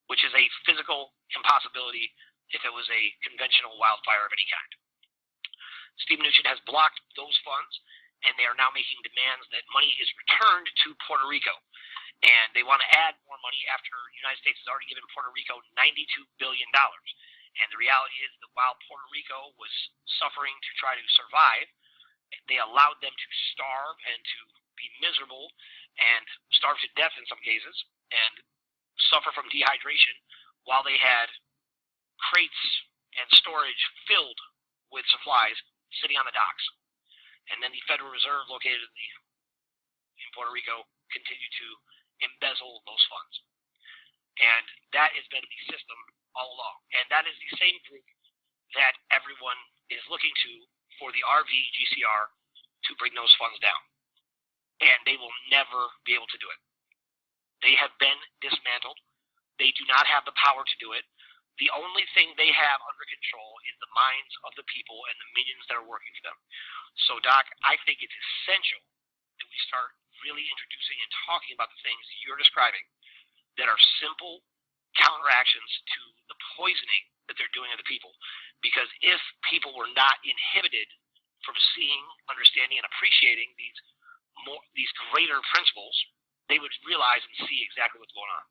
which is a physical impossibility if it was a conventional wildfire of any kind. Steve Mnuchin has blocked those funds, and they are now making demands that money is returned to Puerto Rico. And they want to add more money after the United States has already given Puerto Rico $92 billion. And the reality is that while Puerto Rico was suffering to try to survive, they allowed them to starve and to be miserable and starve to death in some cases and suffer from dehydration while they had crates and storage filled with supplies sitting on the docks. And then the Federal Reserve, located in Puerto Rico, continued to embezzle those funds. And that has been the system all along. And that is the same group that everyone is looking to for the RVGCR to bring those funds down. And they will never be able to do it. They have been dismantled. They do not have the power to do it. The only thing they have under control is the minds of the people and the minions that are working for them. So, Doc, I think it's essential that we start really introducing and talking about the things you're describing that are simple counteractions to the poisoning that they're doing to the people. Because if people were not inhibited from seeing, understanding, and appreciating these greater principles, they would realize and see exactly what's going on.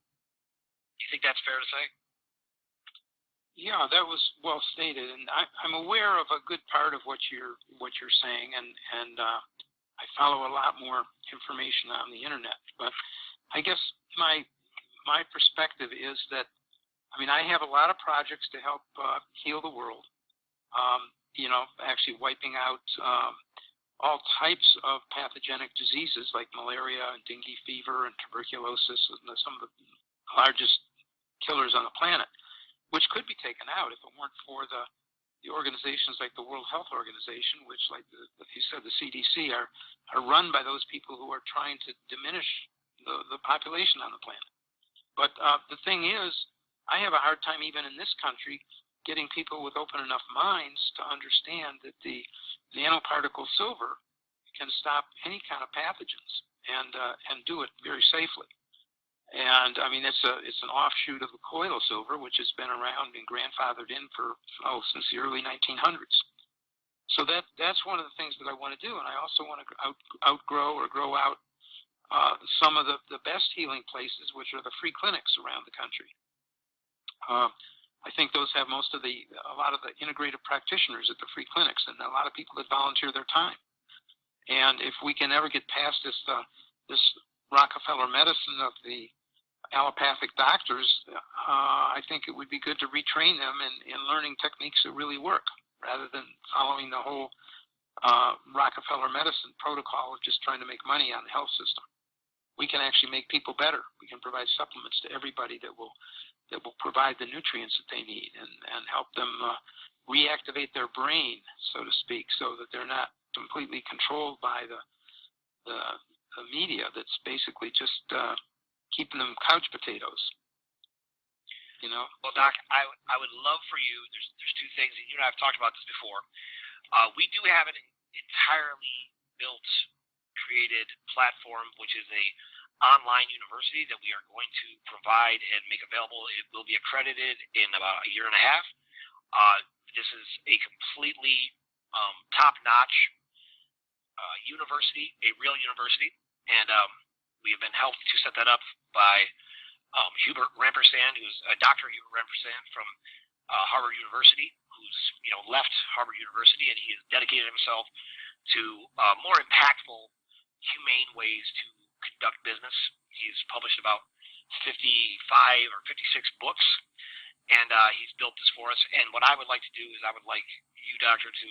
Do you think think that's fair to say? Yeah, that was well stated, and I'm aware of a good part of what you're saying, and I follow a lot more information on the internet. But I guess my perspective is that, I mean, I have a lot of projects to help heal the world. Actually wiping out all types of pathogenic diseases like malaria and dengue fever and tuberculosis, and some of the largest killers on the planet, which could be taken out if it weren't for the organizations like the World Health Organization, which, like you said, the CDC, are run by those people who are trying to diminish the population on the planet. But the thing is, I have a hard time even in this country getting people with open enough minds to understand that the nanoparticle silver can stop any kind of pathogens and do it very safely. And I mean, it's an offshoot of the colloidal silver, which has been around and grandfathered in for since the early 1900s. So that's one of the things that I want to do, and I also want to outgrow or grow out some of the best healing places, which are the free clinics around the country. I think those have a lot of the integrative practitioners at the free clinics, and a lot of people that volunteer their time. And if we can ever get past this Rockefeller medicine of the allopathic doctors, I think it would be good to retrain them in learning techniques that really work, rather than following the whole Rockefeller medicine protocol of just trying to make money on the health system. We can actually make people better. We can provide supplements to everybody that will provide the nutrients that they need and help them reactivate their brain, so to speak, so that they're not completely controlled by the media that's basically just keeping them couch potatoes. Well, Doc, I would love for you. There's two things, and you and I have talked about this before. We do have an entirely built, created platform, which is a online university that we are going to provide and make available. It will be accredited in about a year and a half. This is a completely top-notch university, a real university, and we have been helped to set that up by Hubert Rampersand, who's Dr. Hubert Rampersand from Harvard University, who's left Harvard University, and he has dedicated himself to more impactful, humane ways to conduct business. He's published about 55 or 56 books, and he's built this for us. And what I would like to do is I would like you, Doctor, to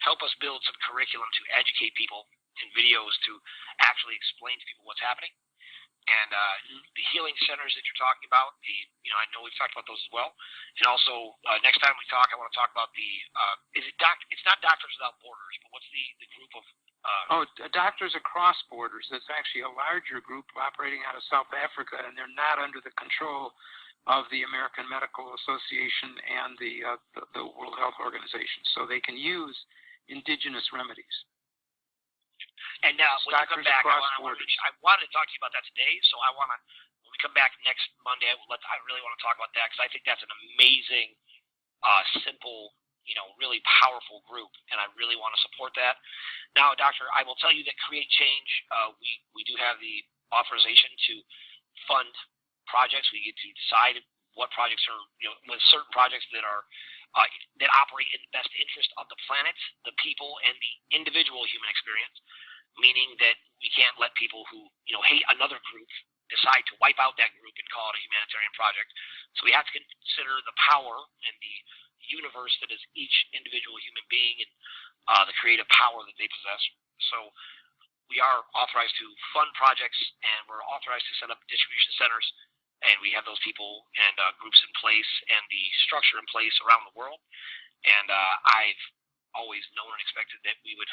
help us build some curriculum to educate people in videos to actually explain to people what's happening. And the healing centers that you're talking about, I know we've talked about those as well. And also, next time we talk, I want to talk about it's not Doctors Without Borders, but what's the group of Doctors Across Borders. That's actually a larger group operating out of South Africa, and they're not under the control of the American Medical Association and the World Health Organization. So they can use indigenous remedies. And now, when you come back, I wanted to talk to you about that today. So when we come back next Monday, I really want to talk about that, because I think that's an amazing, simple, really powerful group, and I really want to support that. Now, Doctor, I will tell you that Create Change, we do have the authorization to fund projects. We get to decide what projects are, with certain projects that are that operate in the best interest of the planet, the people, and the individual human experience. Meaning that we can't let people who hate another group decide to wipe out that group and call it a humanitarian project. So we have to consider the power and the universe that is each individual human being and the creative power that they possess. So we are authorized to fund projects, and we're authorized to set up distribution centers, and we have those people and groups in place and the structure in place around the world. And I've always known and expected that we would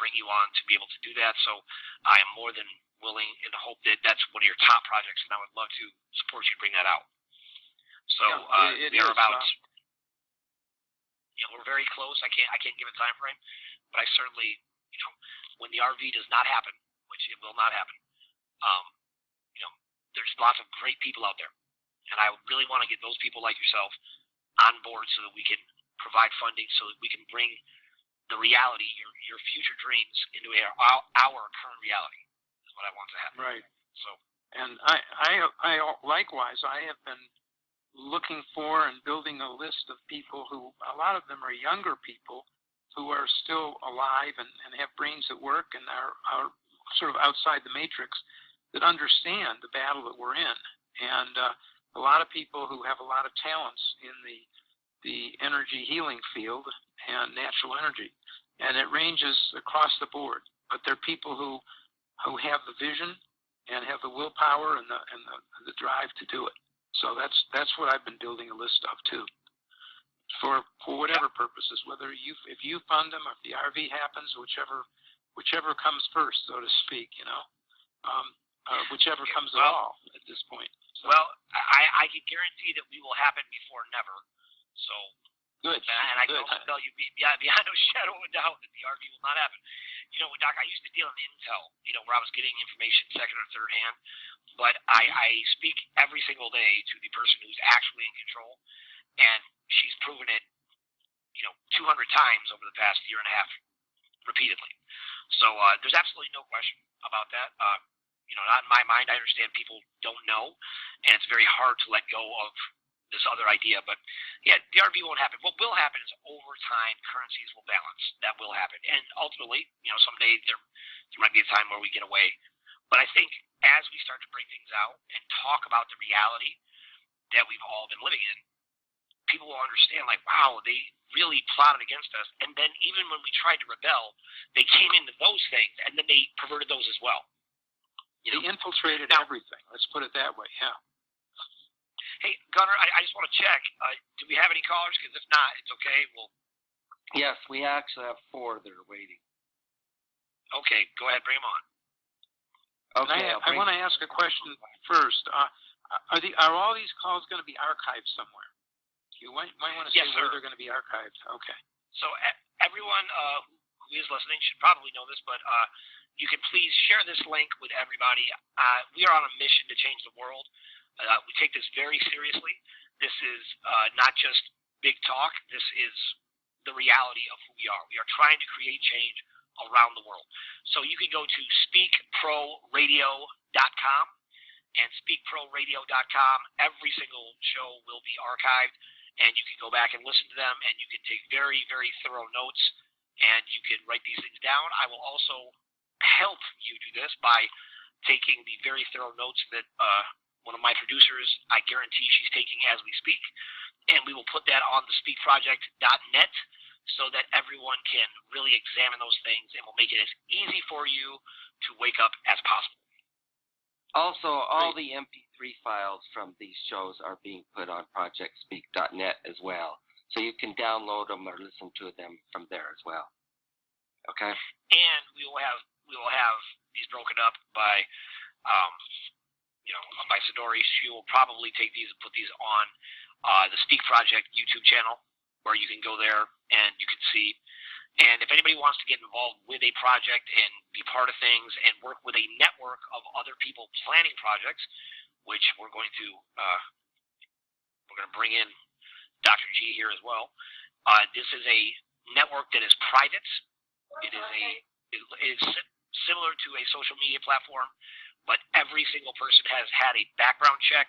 bring you on to be able to do that. So I am more than willing and hope that that's one of your top projects, and I would love to support you to bring that out. So we're very close. I can't give a time frame, but I certainly, when the RV does not happen, which it will not happen, there's lots of great people out there, and I really want to get those people like yourself on board so that we can provide funding, so that we can bring the reality, your future dreams, into our current reality. Is what I want to happen. Right. So. And I likewise, I have been looking for and building a list of people who, a lot of them are younger people who are still alive and have brains that work and are sort of outside the matrix, that understand the battle that we're in. And a lot of people who have a lot of talents in the energy healing field and natural energy. And it ranges across the board. But they're people who have the vision and have the willpower and the drive to do it. So that's what I've been building a list of too, for whatever purposes, whether if you fund them, if the RV happens, whichever comes first, so to speak, whichever comes at all at this point. So. Well, I can guarantee that we will happen before never. So good. And I can also tell you beyond no shadow of a doubt that the RV will not happen. Doc, I used to deal in intel, where I was getting information second or third hand. But I speak every single day to the person who's actually in control, and she's proven it, 200 times over the past year and a half, repeatedly. So there's absolutely no question about that. Not in my mind. I understand people don't know, and it's very hard to let go of this other idea. But yeah, the RV won't happen. What will happen is over time, currencies will balance. That will happen, and ultimately, someday there might be a time where we get away. But I think as we start to bring things out and talk about the reality that we've all been living in, people will understand, like, wow, they really plotted against us. And then even when we tried to rebel, they came into those things, and then they perverted those as well. They infiltrated everything. Let's put it that way, yeah. Hey, Gunnar, I just want to check. Do we have any callers? Because if not, it's okay. Yes, we actually have 4 that are waiting. Okay, go ahead, bring them on. Okay, I want to ask a question first. Are all these calls going to be archived somewhere? You might want to say where they're going to be archived. Okay. So everyone who is listening should probably know this, but you can please share this link with everybody. We are on a mission to change the world. We take this very seriously. This is not just big talk. This is the reality of who we are. We are trying to create change around the world. So you can go to speakproradio.com, and speakproradio.com. Every single show will be archived, and you can go back and listen to them, and you can take very, very thorough notes, and you can write these things down. I will also help you do this by taking the very thorough notes that one of my producers, I guarantee she's taking as we speak, and we will put that on the speakproject.net so that everyone can really examine those things, and we'll make it as easy for you to wake up as possible. Also, all the MP3 files from these shows are being put on projectspeak.net as well, so you can download them or listen to them from there as well. Okay. And we will have these broken up by by Sidori. She will probably take these and put these on the Speak Project YouTube channel, where you can go there and you can see. And if anybody wants to get involved with a project and be part of things and work with a network of other people planning projects, which we're going to bring in Dr. G here as well. This is a network that is private. It is similar to a social media platform, but every single person has had a background check.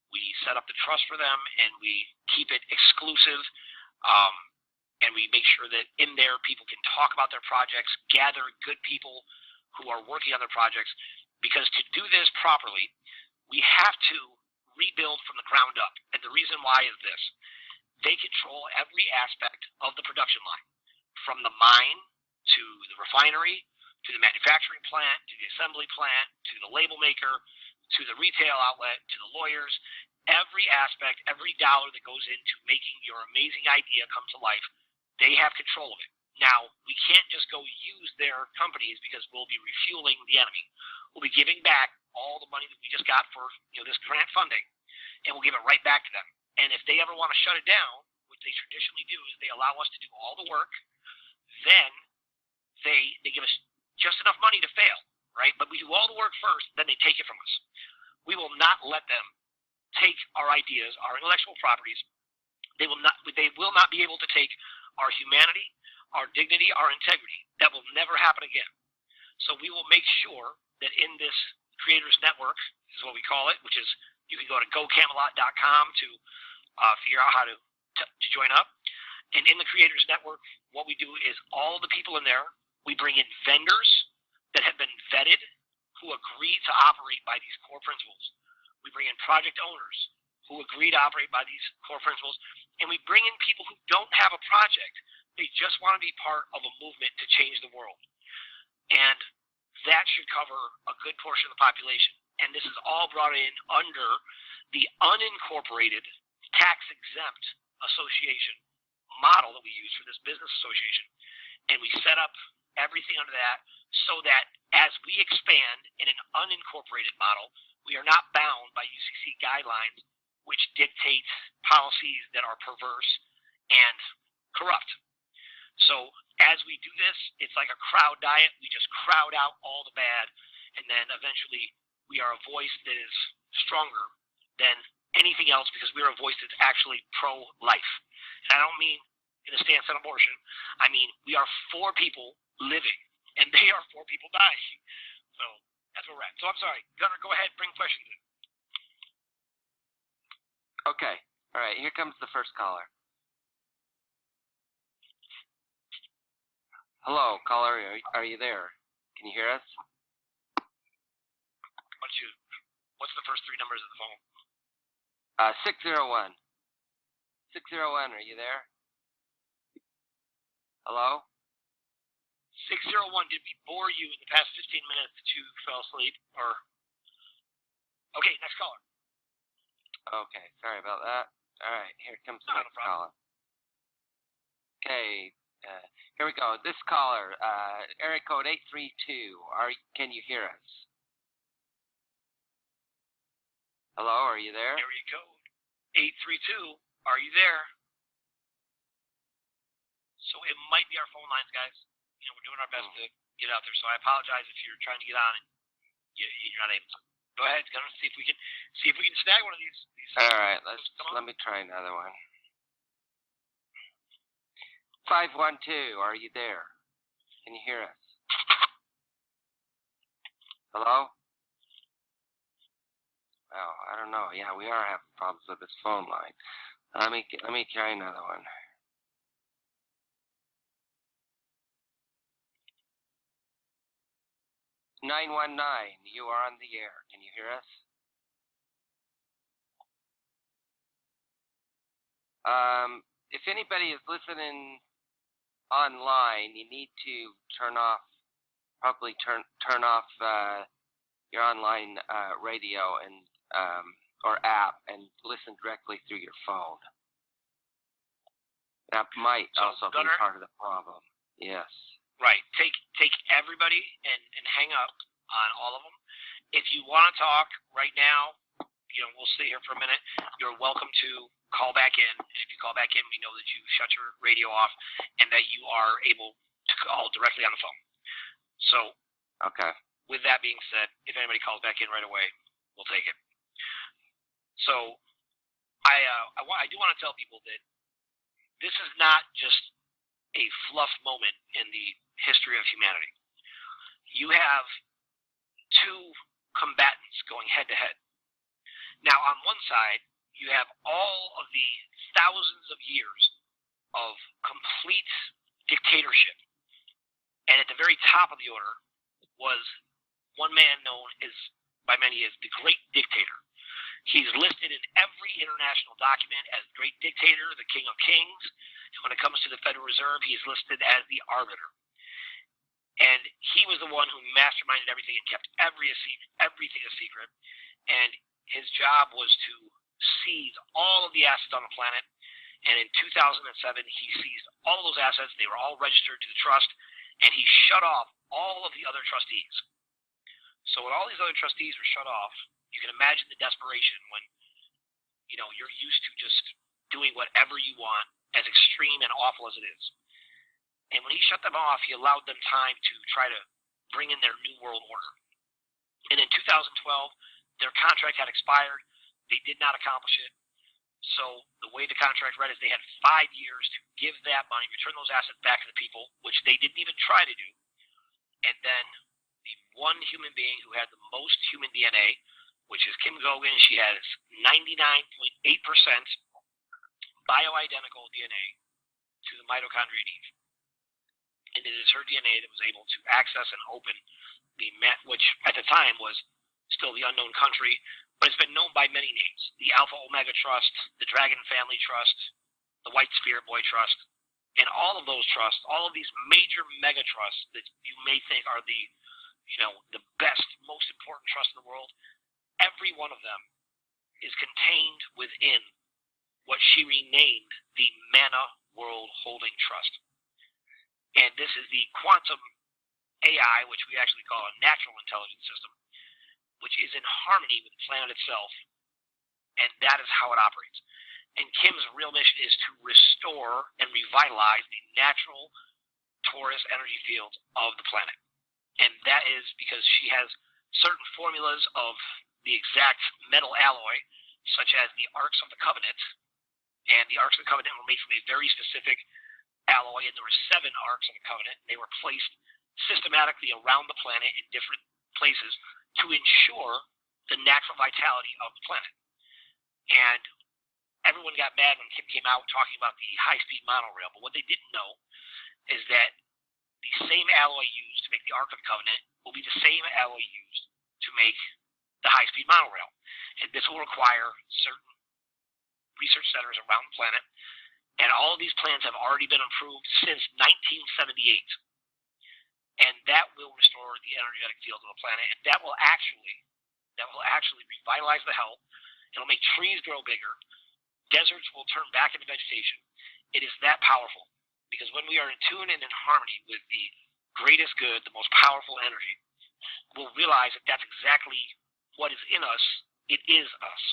We set up the trust for them, and we keep it exclusive. And we make sure that in there people can talk about their projects, gather good people who are working on their projects, because to do this properly, we have to rebuild from the ground up. And the reason why is this. They control every aspect of the production line, from the mine to the refinery, to the manufacturing plant, to the assembly plant, to the label maker, to the retail outlet, to the lawyers. Every aspect, every dollar that goes into making your amazing idea come to life, they have control of it. Now, we can't just go use their companies, because we'll be refueling the enemy. We'll be giving back all the money that we just got for this grant funding, and we'll give it right back to them. And if they ever want to shut it down, which they traditionally do, is they allow us to do all the work, then they give us just enough money to fail, right? But we do all the work first, then they take it from us. We will not let them take our ideas, our intellectual properties. They will not be able to take our humanity, our dignity, our integrity. That will never happen again. So we will make sure that in this creators network, is what we call it, which is You can go to gocamelot.com to figure out how to join up. And in the Creators Network, what we do is all the people in there, we bring in vendors that have been vetted who agree to operate by these core principles. We bring in project owners who agree to operate by these core principles. And we bring in people who don't have a project. They just want to be part of a movement to change the world. And that should cover a good portion of the population. And this is all brought in under the unincorporated, tax-exempt association model that we use for this business association. And we set up everything under that so that as we expand in an unincorporated model, we are not bound by UCC guidelines which dictate policies that are perverse and corrupt. So as we do this, it's like a crowd diet. We just crowd out all the bad, and then eventually we are a voice that is stronger than anything else because we're a voice that's actually pro-life. And I don't mean in a stance on abortion. I mean, we are for people living, and they are for people dying. So that's where we're at. So I'm sorry. Gunnar, go ahead, bring questions in. Okay. All right. Here comes the first caller. Hello, caller. Are you there? Can you hear us? What's the first three numbers of the phone? 601. 601. Are you there? Hello? 601. Did we bore you in the past 15 minutes that you fell asleep? Or okay, next caller. Okay, sorry about that. All right, here comes the next caller. Okay, here we go. This caller, area code 832. Can you hear us? Hello, are you there? Area code 832. Are you there? So it might be our phone lines, guys. You know, we're doing our best to get out there. So I apologize if you're trying to get on and you're not able to. Go ahead, Gunnar, see if we can snag one of these. All right, let me try another one. 512, are you there? Can you hear us? Hello? Oh, I don't know. Yeah, we are having problems with this phone line. Let me try another one. "919, you are on the air. Can you hear us?" If anybody is listening online, you need to probably turn off your online radio and or app and listen directly through your phone. That might also be part of the problem. Yes. Right. Take everybody and hang up on all of them. If you want to talk right now, you know, we'll sit here for a minute. You're welcome to call back in. And if you call back in, we know that you shut your radio off and that you are able to call directly on the phone. So, okay. With that being said, if anybody calls back in right away, we'll take it. So, I do want to tell people that this is not just a fluff moment in the history of humanity. You have two combatants going head to head. Now, on one side, you have all of the thousands of years of complete dictatorship. And at the very top of the order was one man known as, by many, as the Great Dictator. He's listed in every international document as the Great Dictator, the King of Kings. And when it comes to the Federal Reserve, he is listed as the Arbiter. And he was the one who masterminded everything and kept everything a secret. And his job was to seize all of the assets on the planet. And in 2007, he seized all of those assets. They were all registered to the trust. And he shut off all of the other trustees. So when all these other trustees were shut off, you can imagine the desperation when, you know, you're used to just doing whatever you want, as extreme and awful as it is. And when he shut them off, he allowed them time to try to bring in their new world order. And in 2012, their contract had expired. They did not accomplish it. So the way the contract read is they had 5 years to give that money, return those assets back to the people, which they didn't even try to do. And then the one human being who had the most human DNA which is Kim Gogan. She has 99.8% bioidentical DNA to the mitochondria in Eve. And it is her DNA that was able to access and open the which at the time was still the unknown country, but it's been known by many names. The Alpha Omega Trust, the Dragon Family Trust, the White Spirit Boy Trust, and all of those trusts, all of these major mega trusts that you may think are the, the best, most important trusts in the world, every one of them is contained within what she renamed the Mana World Holding Trust. And this is the quantum AI, which we actually call a natural intelligence system, which is in harmony with the planet itself, and that is how it operates. And Kim's real mission is to restore and revitalize the natural torus energy field of the planet. And that is because she has certain formulas of the exact metal alloy, such as the Arks of the Covenant. And the Arks of the Covenant were made from a very specific alloy, and there were 7 Arks of the Covenant. They were placed systematically around the planet in different places to ensure the natural vitality of the planet. And everyone got mad when Kim came out talking about the high-speed monorail, but what they didn't know is that the same alloy used to make the Ark of the Covenant will be the same alloy used to make the high-speed monorail. And this will require certain research centers around the planet, and all of these plans have already been approved since 1978. And that will restore the energetic field of the planet, and that will actually revitalize the health. It'll make trees grow bigger. Deserts will turn back into vegetation. It is that powerful, because when we are in tune and in harmony with the greatest good, the most powerful energy, we'll realize that that's exactly what is in us. It is us,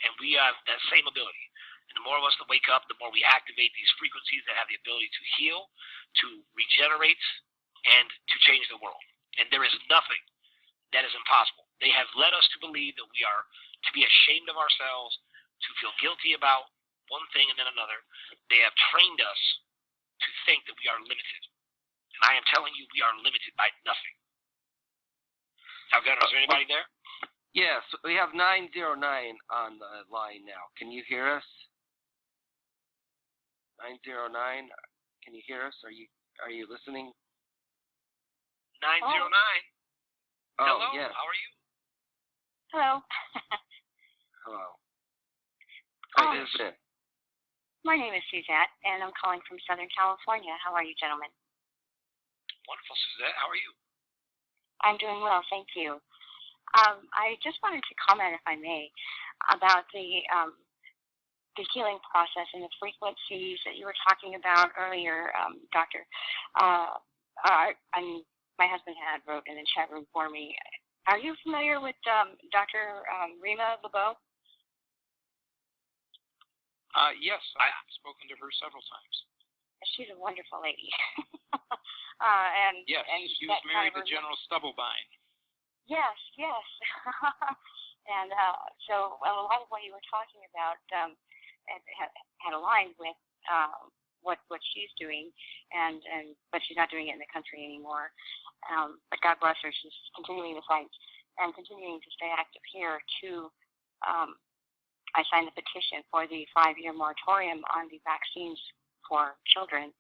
and we have that same ability. And the more of us that wake up, the more we activate these frequencies that have the ability to heal, to regenerate, and to change the world. And there is nothing that is impossible. They have led us to believe that we are to be ashamed of ourselves, to feel guilty about one thing and then another. They have trained us to think that we are limited. And I am telling you, we are limited by nothing. Now, Gunnar, is there anybody there? Yes, we have 909 on the line now. Can you hear us? 909, can you hear us? Are you listening? 909. Oh, hello, yes. How are you? Hello. Hello. Oh, What is it? My name is Suzette, and I'm calling from Southern California. How are you, gentlemen? Wonderful, Suzette. How are you? I'm doing well, thank you. I just wanted to comment, if I may, about the healing process and the frequencies that you were talking about earlier, Doctor. My husband had wrote in the chat room for me. Are you familiar with Dr. Rima Lebeau? Yes, I've spoken to her several times. She's a wonderful lady. and yes, and she was married to General Stubblebine. Yes. And so a lot of what you were talking about had aligned with what she's doing, but she's not doing it in the country anymore. But God bless her, she's continuing to fight and continuing to stay active here. I signed the petition for the 5-year moratorium on the vaccines for children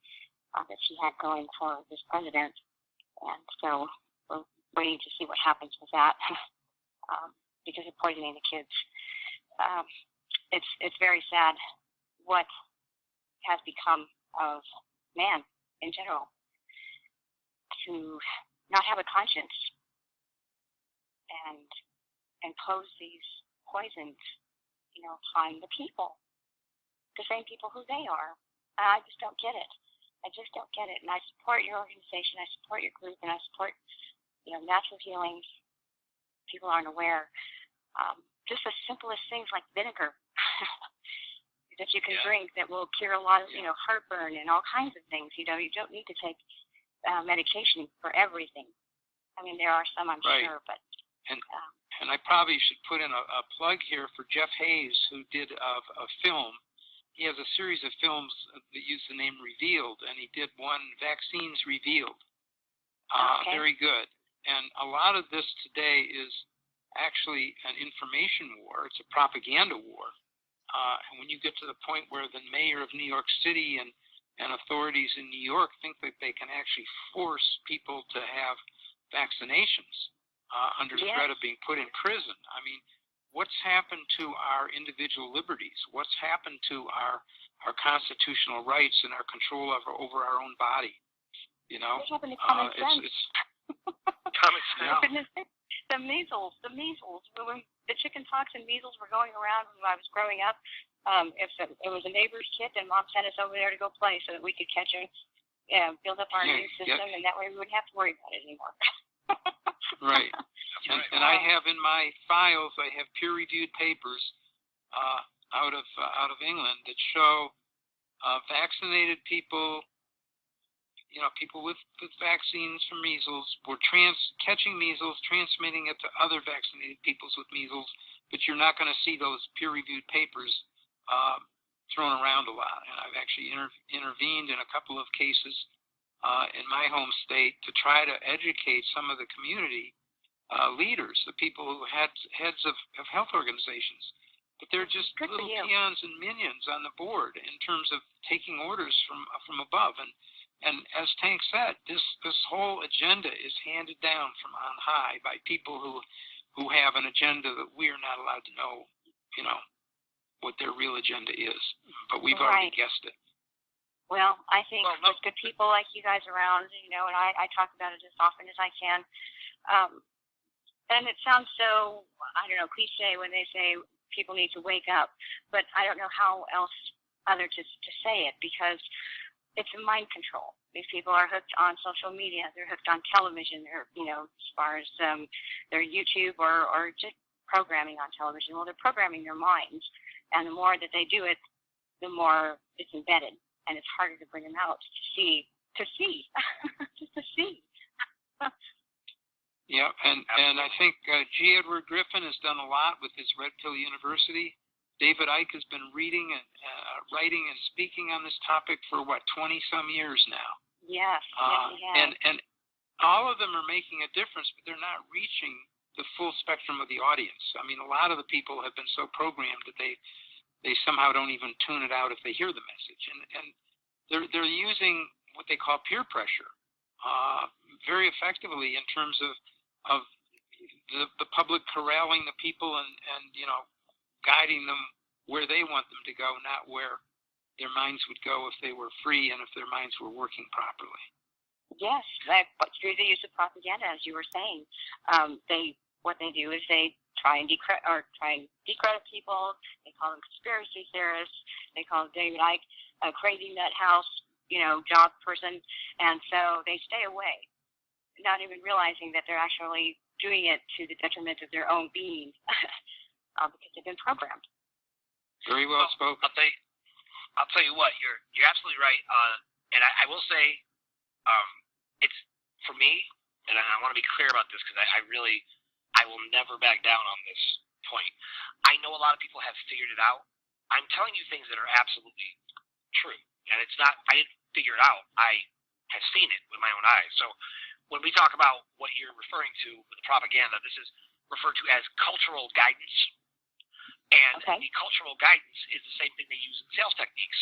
that she had going for this president, and so we're waiting to see what happens with that because of poisoning the kids. It's very sad what has become of man in general, to not have a conscience and impose these poisons, upon the people, the same people who they are. I just don't get it. And I support your organization. I support your group, and I support, natural healings. People aren't aware. Just the simplest things like vinegar that you can drink that will cure a lot of, heartburn and all kinds of things. You don't need to take medication for everything. I mean, there are some, I'm sure, but. And I probably should put in a plug here for Jeff Hayes, who did a film. He has a series of films that use the name Revealed, and he did one, Vaccines Revealed. Okay. Very good. And a lot of this today is actually an information war. It's a propaganda war. And when you get to the point where the mayor of New York City and authorities in New York think that they can actually force people to have vaccinations under threat of being put in prison, I mean, what's happened to our individual liberties? What's happened to our constitutional rights and our control over our own body? You know, what happened to common sense? It's Common sense. The measles. The chicken pox and measles were going around when I was growing up. If it was a neighbor's kid, then Mom sent us over there to go play so that we could catch it, build up our immune system, and that way we wouldn't have to worry about it anymore. Right. And I have in my files, I have peer-reviewed papers out of England that show vaccinated people, you know, people with vaccines for measles were catching measles, transmitting it to other vaccinated people with measles, but you're not going to see those peer-reviewed papers thrown around a lot. And I've actually intervened in a couple of cases in my home state to try to educate some of the community leaders, the people who had heads of health organizations. But they're just little peons and minions on the board in terms of taking orders from above. And as Tank said, this whole agenda is handed down from on high by people who have an agenda that we are not allowed to know, you know, what their real agenda is. But we've already guessed it. Well, I think with good people like you guys around, you know, and I talk about it as often as I can. And it sounds so, I don't know, cliche when they say people need to wake up, but I don't know how else other to say it, because it's a mind control. These people are hooked on social media. They're hooked on television. They're, you know, as far as their YouTube or just programming on television. Well, they're programming their minds, and the more that they do it, the more it's embedded, and it's harder to bring them out to see, just to see. Yeah, and I think G. Edward Griffin has done a lot with his Red Pill University. David Icke has been reading and writing and speaking on this topic for 20-some years now. Yes, he has. And all of them are making a difference, but they're not reaching the full spectrum of the audience. I mean, a lot of the people have been so programmed that they somehow don't even tune it out if they hear the message, and they're using what they call peer pressure very effectively in terms of the public corralling the people and you know, guiding them where they want them to go, not where their minds would go if they were free and if their minds were working properly. Yes, through the use of propaganda, as you were saying. What they do is they try and decredit people. They call them conspiracy theorists. They call David Icke a crazy nut house, you know, job person, and so they stay away, not even realizing that they're actually doing it to the detriment of their own being. Because they've been programmed. Very well spoken. I'll tell you what, you're absolutely right. And I will say, it's for me, and I want to be clear about this because I will never back down on this point. I know a lot of people have figured it out. I'm telling you things that are absolutely true, and it's not. I didn't figure it out. I have seen it with my own eyes. So when we talk about what you're referring to with the propaganda, this is referred to as cultural guidance. And the cultural guidance is the same thing they use in sales techniques.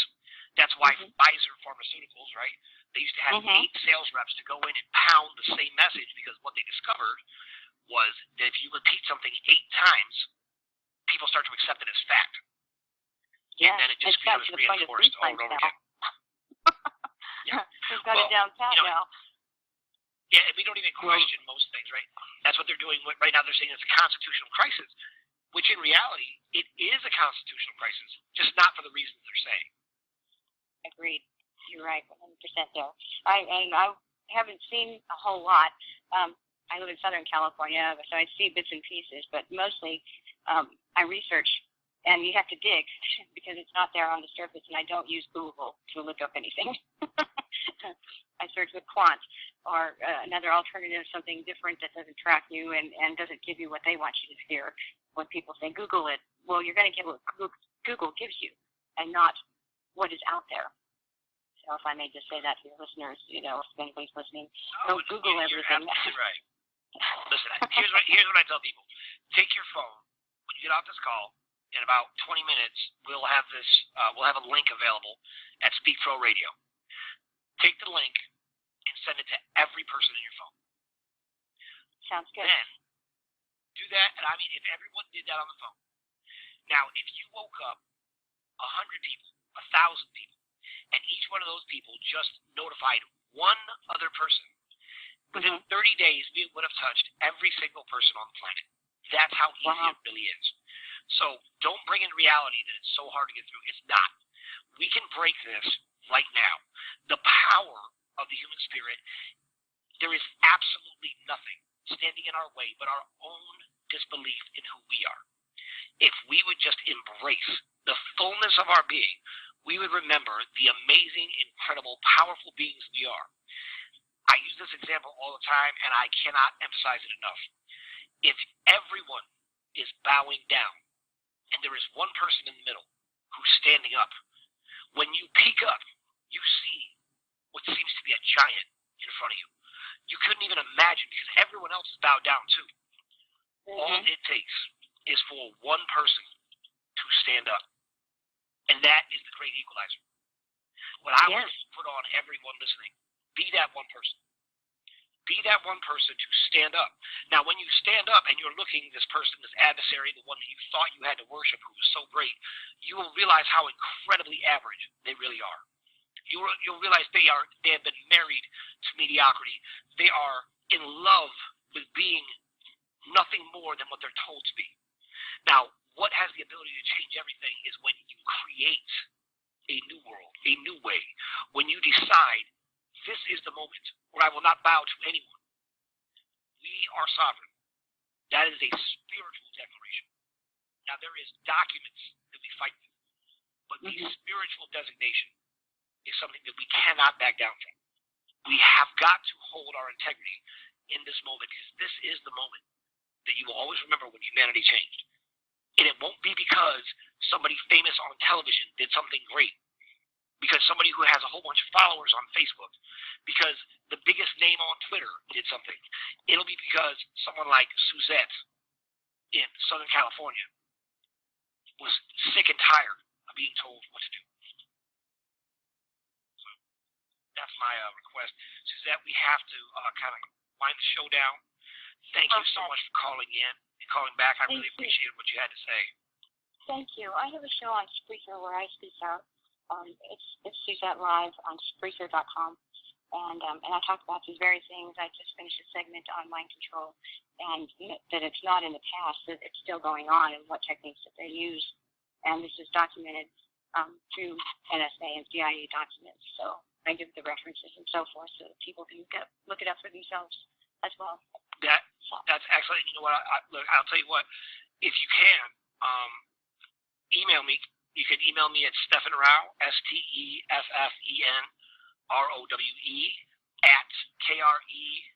That's why Pfizer Pharmaceuticals, right? They used to have 8 sales reps to go in and pound the same message, because what they discovered was that if you repeat something 8 times, people start to accept it as fact. Yeah, and then it just becomes reinforced over and over again. We've got it down pat now. Yeah, and we don't even question most things, right? That's what they're doing right now. They're saying it's a constitutional crisis, which in reality, it is a constitutional crisis, just not for the reasons they're saying. Agreed. You're right, 100% there. I haven't seen a whole lot. I live in Southern California, so I see bits and pieces, but mostly I research, and you have to dig because it's not there on the surface, and I don't use Google to look up anything. I search with Quant or another alternative, something different that doesn't track you and doesn't give you what they want you to hear. When people say Google it, well, you're going to get what Google gives you and not what is out there. So if I may just say that to your listeners, you know, if anybody's listening, don't Google everything. You're absolutely right. Listen, here's what I tell people. take your phone when you get off this call. In about 20 minutes, we'll have a link available at Speak Pro Radio. Take the link and send it to every person in your phone. Sounds good. Then do that, and I mean, if everyone did that on the phone. Now, if you woke up 100 people, 1,000 people, and each one of those people just notified one other person, within 30 days, we would have touched every single person on the planet. That's how easy it really is. So don't bring in reality that it's so hard to get through. It's not. We can break this right now. The power of the human spirit, there is absolutely nothing standing in our way but our own disbelief in who we are. If we would just embrace the fullness of our being, we would remember the amazing, incredible, powerful beings we are. I use this example all the time, and I cannot emphasize it enough. If everyone is bowing down, and there is one person in the middle who's standing up, when you peek up, you see what seems to be a giant in front of you. You couldn't even imagine, because everyone else is bowed down too. All it takes is for one person to stand up. And that is the great equalizer. What I would put on everyone listening, be that one person. Be that one person to stand up. Now, when you stand up and you're looking this person, this adversary, the one that you thought you had to worship, who was so great, you will realize how incredibly average they really are. You'll realize they have been married to mediocrity. They are in love with being nothing more than what they're told to be. Now, what has the ability to change everything is when you create a new world, a new way. When you decide, this is the moment where I will not bow to anyone. We are sovereign. That is a spiritual declaration. Now, there is documents that we fight with, but the spiritual designation is something that we cannot back down from. We have got to hold our integrity in this moment, because this is the moment that you will always remember when humanity changed. And it won't be because somebody famous on television did something great, because somebody who has a whole bunch of followers on Facebook, because the biggest name on Twitter did something. It'll be because someone like Suzette in Southern California was sick and tired of being told what to do. So that's my request. Suzette, we have to kind of wind the show down. Thank you so much for calling in and calling back. I really appreciated what you had to say. Thank you. I have a show on Spreaker where I speak out. It's Suzette Live on Spreaker.com. And I talk about these very things. I just finished a segment on mind control, and that it's not in the past, that it's still going on, and what techniques that they use. And this is documented through NSA and CIA documents. So I give the references and so forth so that people can look it up for themselves as well. That's excellent. You know what? Look, I'll tell you what. If you can, email me. You can email me at Stephen Rao, StephenRowe, at KRE8,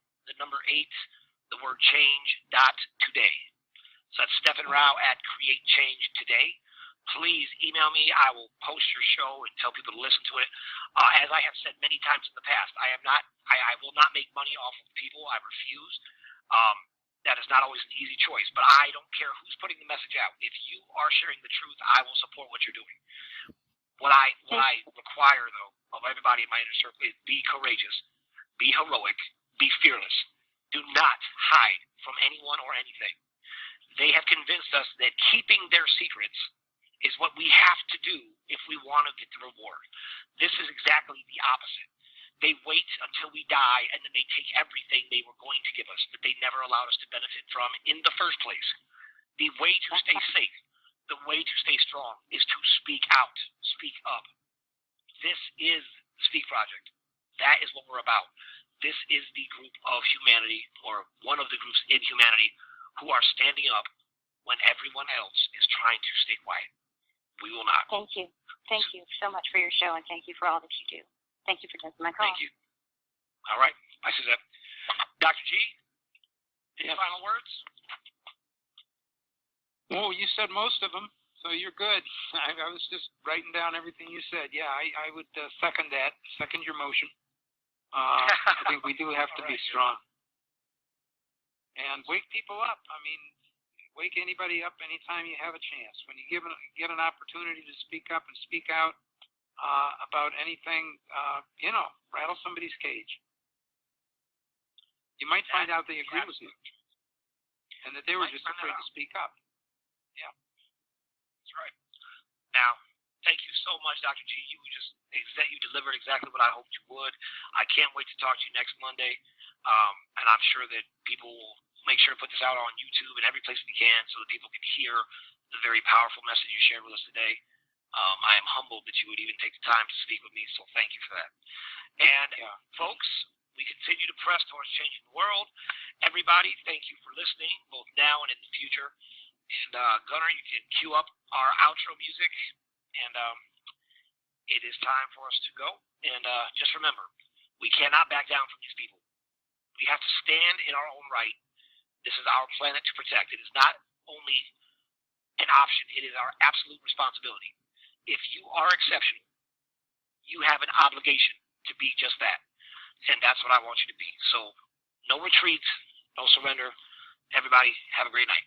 So that's Stephen Rao at Create Change Today. Please email me. I will post your show and tell people to listen to it. As I have said many times in the past, I will not make money off of people. I refuse. That is not always an easy choice, but I don't care who's putting the message out. If you are sharing the truth, I will support what you're doing. What I require, though, of everybody in my inner circle is be courageous, be heroic, be fearless. Do not hide from anyone or anything. They have convinced us that keeping their secrets is what we have to do if we want to get the reward. This is exactly the opposite. They wait until we die, and then they take everything they were going to give us that they never allowed us to benefit from in the first place. The way to stay safe, the way to stay strong, is to speak out, speak up. This is the Speak Project. That is what we're about. This is the group of humanity, or one of the groups in humanity, who are standing up when everyone else is trying to stay quiet. We will not. Thank you. Thank you so much for your show, and thank you for all that you do. Thank you for taking my call. Thank you. All right. Bye, Suzette. Dr. G, any final words? Oh, you said most of them, so you're good. I was just writing down everything you said. Yeah, I would second that, second your motion. I think we do have to be strong. And wake people up. I mean, Wake anybody up anytime you have a chance. When you get an opportunity to speak up and speak out about anything, rattle somebody's cage. You might find out they agree with you, and that they were just afraid to speak up. Yeah, that's right. Now, thank you so much, Dr. G. You delivered exactly what I hoped you would. I can't wait to talk to you next Monday, and I'm sure that people will make sure to put this out on YouTube and every place we can so that people can hear the very powerful message you shared with us today. I am humbled that you would even take the time to speak with me, so thank you for that. And folks, we continue to press towards changing the world. Everybody, thank you for listening, both now and in the future. And Gunnar, you can cue up our outro music, and it is time for us to go. And just remember, we cannot back down from these people. We have to stand in our own right. This is our planet to protect. It is not only an option, it is our absolute responsibility. If you are exceptional, you have an obligation to be just that. And that's what I want you to be. So, no retreat, no surrender. Everybody, have a great night.